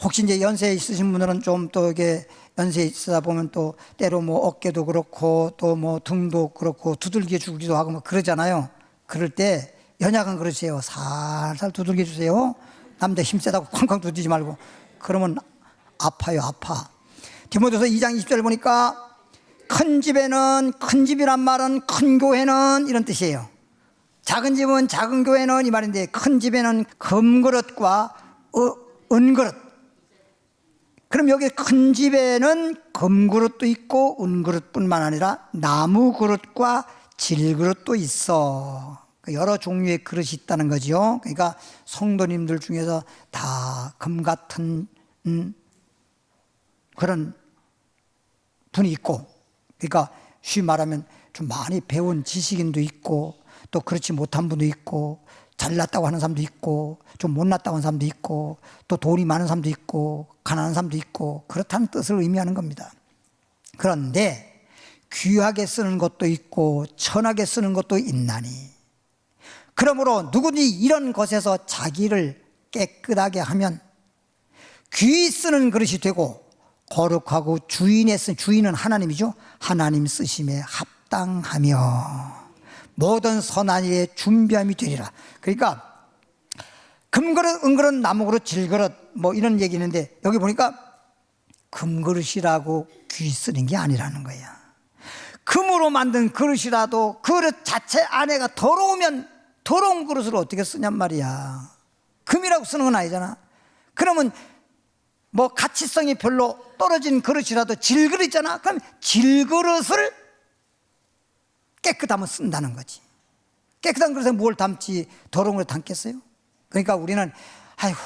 혹시 이제 연세 있으신 분들은 좀 또 이게 연세 있다 보면 또 때로 뭐 어깨도 그렇고 또 뭐 등도 그렇고 두들겨 주기도 하고 뭐 그러잖아요. 그럴 때 연약한 그릇이에요. 살살 두들겨 주세요. 남자 힘 세다고 쾅쾅 두드리지 말고 그러면 아파요. 아파. 디모데후서 2장 20절 보니까 큰 집이란 말은 큰 교회는 이런 뜻이에요. 작은 집은 작은 교회는 이 말인데 큰 집에는 금그릇과 은그릇. 그럼 여기 큰 집에는 금그릇도 있고 은그릇뿐만 아니라 나무 그릇과 질그릇도 있어. 여러 종류의 그릇이 있다는 거죠. 그러니까 성도님들 중에서 다 금 같은 그런 분이 있고, 그러니까 쉬이 말하면 좀 많이 배운 지식인도 있고 또 그렇지 못한 분도 있고 잘났다고 하는 사람도 있고 좀 못났다고 하는 사람도 있고 또 돈이 많은 사람도 있고 가난한 사람도 있고 그렇다는 뜻을 의미하는 겁니다. 그런데 귀하게 쓰는 것도 있고 천하게 쓰는 것도 있나니 그러므로 누구든지 이런 것에서 자기를 깨끗하게 하면 귀히 쓰는 그릇이 되고 거룩하고 주인은 하나님이죠. 하나님 쓰심에 합당하며 모든 선한 일에 준비함이 되리라. 그러니까 금그릇, 은그릇, 나무그릇, 질그릇 뭐 이런 얘기 있는데 여기 보니까 금그릇이라고 귀히 쓰는 게 아니라는 거야. 금으로 만든 그릇이라도 그릇 자체 안에가 더러우면 더러운 그릇을 어떻게 쓰냔 말이야. 금이라고 쓰는 건 아니잖아. 그러면 뭐 가치성이 별로 떨어진 그릇이라도 질그릇 있잖아. 그럼 질그릇을 깨끗하면 쓴다는 거지. 깨끗한 그릇에 뭘 담지 더러운 걸 담겠어요? 그러니까 우리는 아이고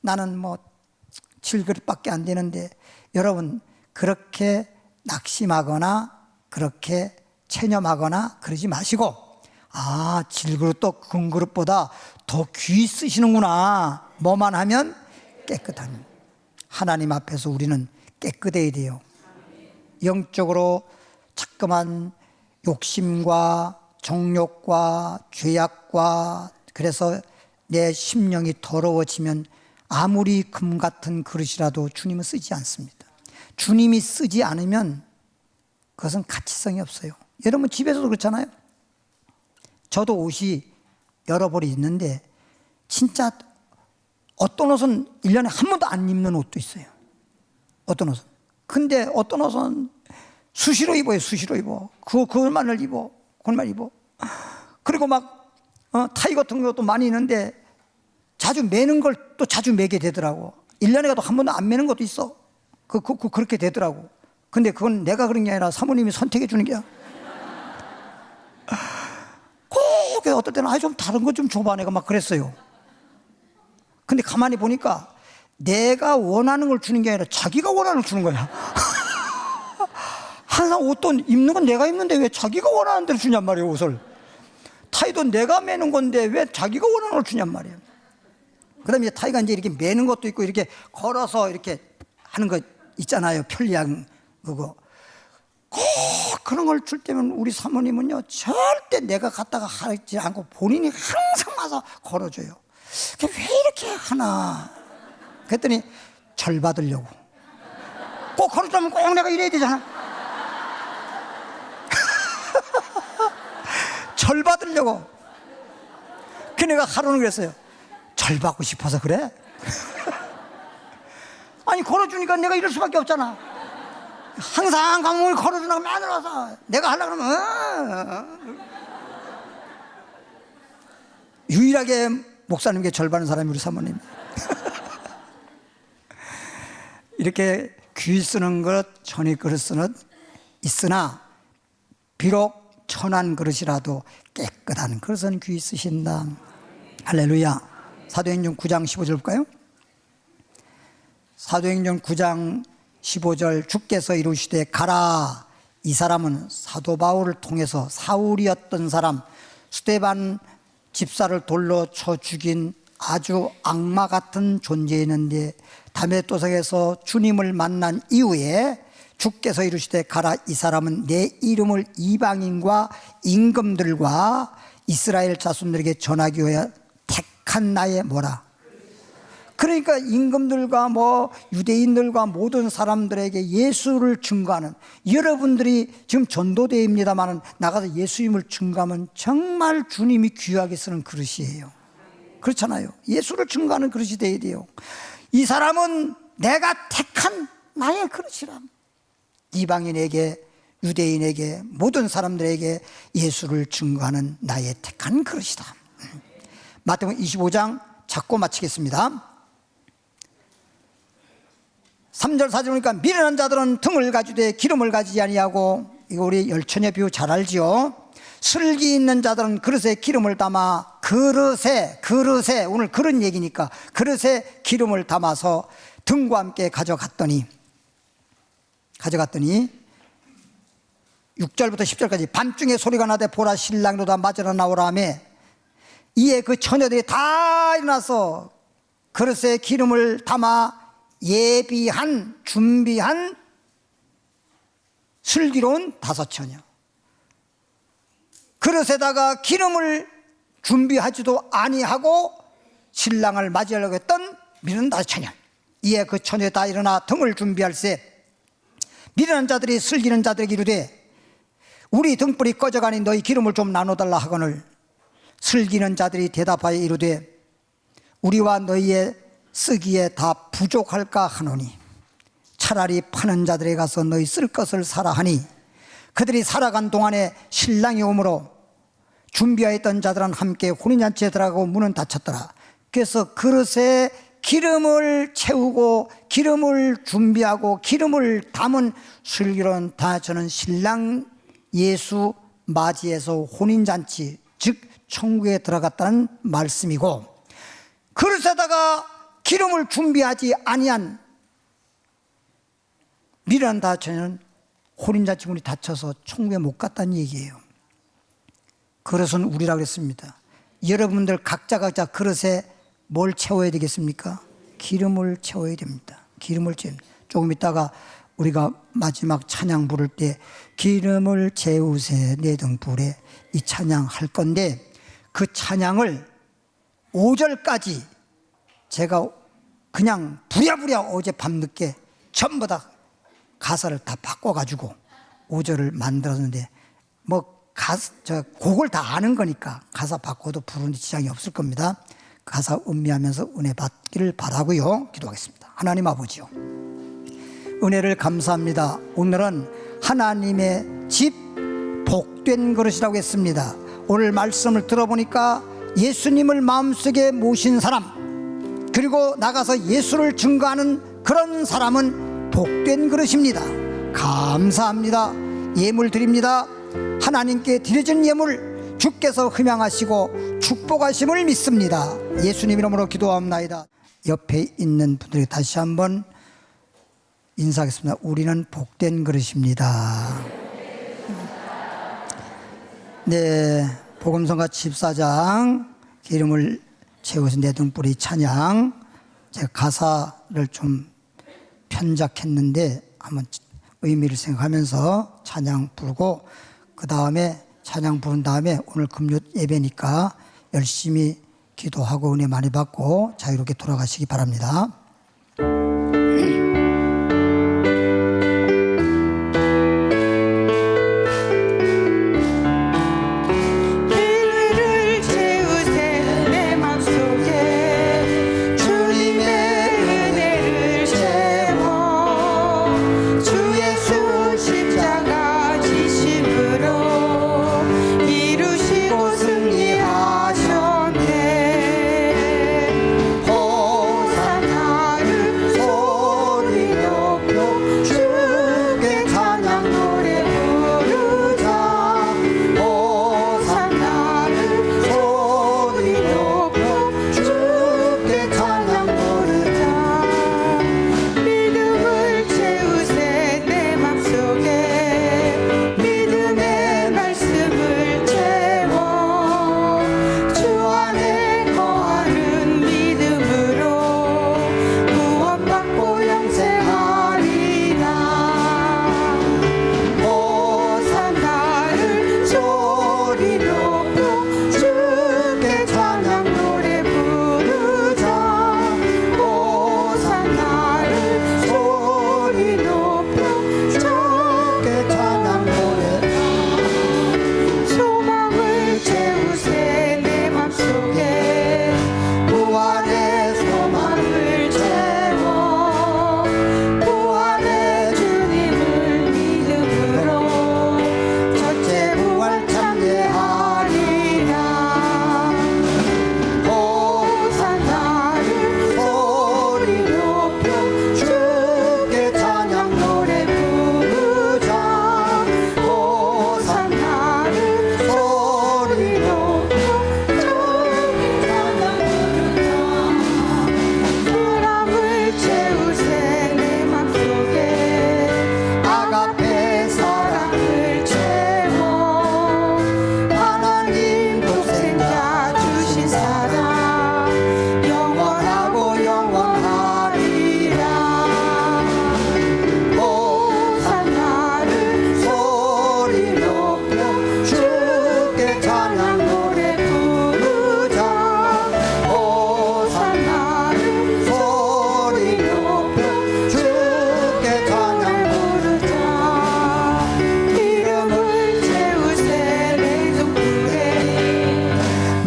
나는 뭐 질그릇밖에 안 되는데 여러분 그렇게 낙심하거나 그렇게 체념하거나 그러지 마시고 질그릇도 금그릇보다 더 귀히 쓰시는구나. 뭐만 하면 깨끗한 하나님 앞에서 우리는 깨끗해야 돼요. 영적으로 자꾸만 욕심과 정욕과 죄악과 그래서 내 심령이 더러워지면 아무리 금 같은 그릇이라도 주님은 쓰지 않습니다. 주님이 쓰지 않으면 그것은 가치성이 없어요. 여러분 집에서도 그렇잖아요. 저도 옷이 여러 벌이 있는데 진짜 어떤 옷은 1년에 한 번도 안 입는 옷도 있어요. 어떤 옷은. 근데 어떤 옷은 수시로 입어요. 수시로 입어. 그걸만을 입어. 그걸만 입어. 그리고 막 타이 같은 것도 많이 있는데 자주 매는 걸 또 자주 매게 되더라고. 1년에 가도 한 번도 안 매는 것도 있어. 그렇게 되더라고. 근데 그건 내가 그런 게 아니라 사모님이 선택해 주는 게야. 꼭 어떨 때는 좀 다른 거 좀 줘봐 내가 막 그랬어요. 근데 가만히 보니까 내가 원하는 걸 주는 게 아니라 자기가 원하는 걸 주는 거야. 항상 옷도 입는 건 내가 입는데 왜 자기가 원하는 대로 주냔 말이에요. 옷을. 타이도 내가 매는 건데 왜 자기가 원하는 걸 주냔 말이에요. 그 다음에 타이가 이제 이렇게 매는 것도 있고 이렇게 걸어서 이렇게 하는 거 있잖아요. 편리한 그거. 꼭 그런 걸 줄 때면 우리 사모님은요 절대 내가 갖다가 하지 않고 본인이 항상 와서 걸어줘요. 왜 이렇게 하나 그랬더니 절 받으려고. 꼭 걸어주면 꼭 내가 이래야 되잖아. 절 받으려고. 그 내가 하루는 그랬어요. 절 받고 싶어서 그래? 아니 걸어주니까 내가 이럴 수밖에 없잖아. 항상 강목을 걸어주라고 맨날 와서 내가 하려고 그러면 유일하게 목사님께 절 받는 사람이 우리 사모님. 이렇게 귀 쓰는 것, 전이 그릇 쓰는 있으나 비록 천한 그릇이라도 깨끗한 그릇은 귀 쓰신다. 할렐루야. 사도행전 9장 15절 볼까요? 사도행전 9장 15절 주께서 이루시되 가라. 이 사람은 사도 바울을 통해서 사울이었던 사람 스데반 집사를 돌로 쳐 죽인 아주 악마 같은 존재였는데 다메토성에서 주님을 만난 이후에 주께서 이루시되 가라. 이 사람은 내 이름을 이방인과 임금들과 이스라엘 자손들에게 전하기 위하여 택한 나의 뭐라. 그러니까 임금들과 유대인들과 모든 사람들에게 예수를 증거하는, 여러분들이 지금 전도대입니다만 나가서 예수님을 증거하면 정말 주님이 귀하게 쓰는 그릇이에요. 그렇잖아요. 예수를 증거하는 그릇이 되어야 돼요. 이 사람은 내가 택한 나의 그릇이라. 이방인에게, 유대인에게, 모든 사람들에게 예수를 증거하는 나의 택한 그릇이다. 마태복음 25장 잡고 마치겠습니다. 3절 4절 보니까 미련한 자들은 등을 가지되 기름을 가지지 아니하고, 이거 우리 열처녀 비유 잘 알지요. 슬기 있는 자들은 그릇에 기름을 담아 그릇에 오늘 그런 얘기니까 그릇에 기름을 담아서 등과 함께 가져갔더니 6절부터 10절까지 밤중에 소리가 나되 보라 신랑도 다 맞으러 나오라 하며 이에 그 처녀들이 다 일어나서 그릇에 기름을 담아 준비한 슬기로운 5처녀, 그릇에다가 기름을 준비하지도 아니하고 신랑을 맞이하려고 했던 미련한 5처녀. 이에 그 처녀 다 일어나 등을 준비할세 미련한 자들이 슬기는 자들에게 이르되 우리 등불이 꺼져가니 너희 기름을 좀 나눠달라 하거늘 슬기는 자들이 대답하여 이르되 우리와 너희의 쓰기에 다 부족할까 하노니 차라리 파는 자들에게 가서 너희 쓸 것을 사라 하니 그들이 살아간 동안에 신랑이 오므로 준비하였던 자들은 함께 혼인잔치에 들어가고 문은 닫혔더라. 그래서 그릇에 기름을 채우고 기름을 준비하고 기름을 담은 슬기로운 저는 신랑 예수 맞이해서 혼인잔치, 즉 천국에 들어갔다는 말씀이고, 그릇에다가 기름을 준비하지 아니한 미련한 다처녀는 혼인잔치 문이 닫혀서 천국에 못 갔다는 얘기예요. 그릇은 우리라고 그랬습니다. 여러분들 각자 그릇에 뭘 채워야 되겠습니까? 기름을 채워야 됩니다. 기름을 채워. 조금 있다가 우리가 마지막 찬양 부를 때 기름을 채우세 내 등불에 이 찬양 할 건데 그 찬양을 5절까지 제가 그냥 부랴부랴 어제 밤늦게 전부 다 가사를 다 바꿔가지고 5절을 만들었는데 곡을 다 아는 거니까 가사 바꿔도 부르는 지장이 없을 겁니다. 가사 음미하면서 은혜 받기를 바라고요. 기도하겠습니다. 하나님 아버지요, 은혜를 감사합니다. 오늘은 하나님의 집 복된 그릇이라고 했습니다. 오늘 말씀을 들어보니까 예수님을 마음속에 모신 사람, 그리고 나가서 예수를 증거하는 그런 사람은 복된 그릇입니다. 감사합니다. 예물 드립니다. 하나님께 드려진 예물 주께서 흠양하시고 축복하심을 믿습니다. 예수님 이름으로 기도합나이다. 옆에 있는 분들에게 다시 한번 인사하겠습니다. 우리는 복된 그릇입니다. 네, 복음성가 14장 기름을 채워서 내 등불이 찬양, 제가 가사를 좀 편작했는데 한번 의미를 생각하면서 찬양 부르고, 그 다음에 찬양 부른 다음에 오늘 금요 예배니까 열심히 기도하고 은혜 많이 받고 자유롭게 돌아가시기 바랍니다.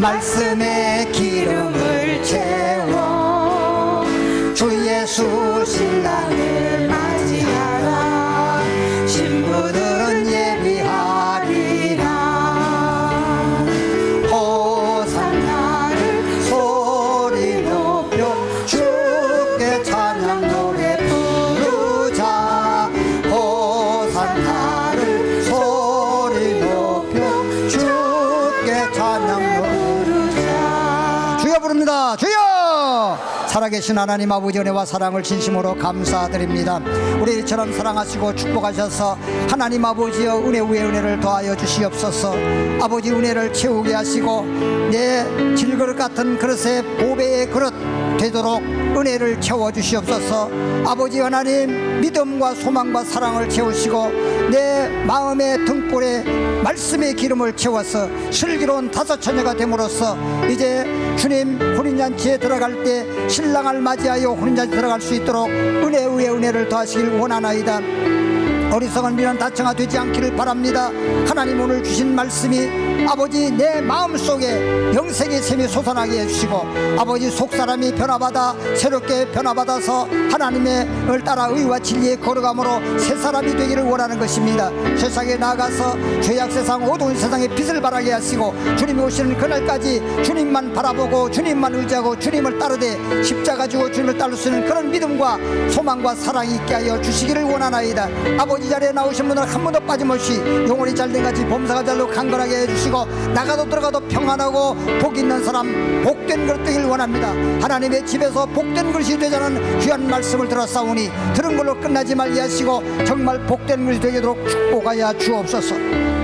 말씀에 기름을 채워 주 예수 신랑을 맞이하라. 신부들은 예비하리라. 호산나를 소리 높여 주께 찬양 노래 부르자. 호산나를 소리 높여 주께 찬양 노래 부르자. 주여 부릅니다. 주여. 살아계신 하나님 아버지 은혜와 사랑을 진심으로 감사드립니다. 우리처럼 사랑하시고 축복하셔서 하나님 아버지여 은혜 위에 은혜를 더하여 주시옵소서. 아버지 은혜를 채우게 하시고 내 질그릇 같은 그릇에 보배의 그릇 되도록 은혜를 채워 주시옵소서. 아버지 하나님 믿음과 소망과 사랑을 채우시고 내 마음의 등불에 말씀의 기름을 채워서 슬기로운 다섯 처녀가 됨으로써 이제 주님 혼인잔치에 들어갈 때 신랑을 맞이하여 혼인잔치 들어갈 수 있도록 은혜 위에 은혜를 더하시길 원하나이다. 어리석은 미련 다청아 되지 않기를 바랍니다. 하나님 오늘 주신 말씀이 아버지 내 마음속에 영생의 샘이 솟아나게 해주시고 아버지 속사람이 변화받아 새롭게 변화받아서 하나님의 을 따라 의와 진리에 걸어감으로 새 사람이 되기를 원하는 것입니다. 세상에 나아가서 죄악 세상 어두운 세상에 빛을 발하게 하시고 주님이 오시는 그날까지 주님만 바라보고 주님만 의지하고 주님을 따르되 십자가 지고 주님을 따를 수 있는 그런 믿음과 소망과 사랑이 있게 하여 주시기를 원하나이다. 아버지 자리에 나오신 분들 한 번도 빠짐없이 영혼이 잘된 같이 범사가 잘로 강건하게 해주시고 나가도 들어가도 평안하고 복 있는 사람 복된 그릇 되길 원합니다. 하나님의 집에서 복된 그릇이 되자는 귀한 말씀을 들었사오니 들은 걸로 끝나지 말게 하시고 정말 복된 그릇이 되도록 축복하여 주옵소서.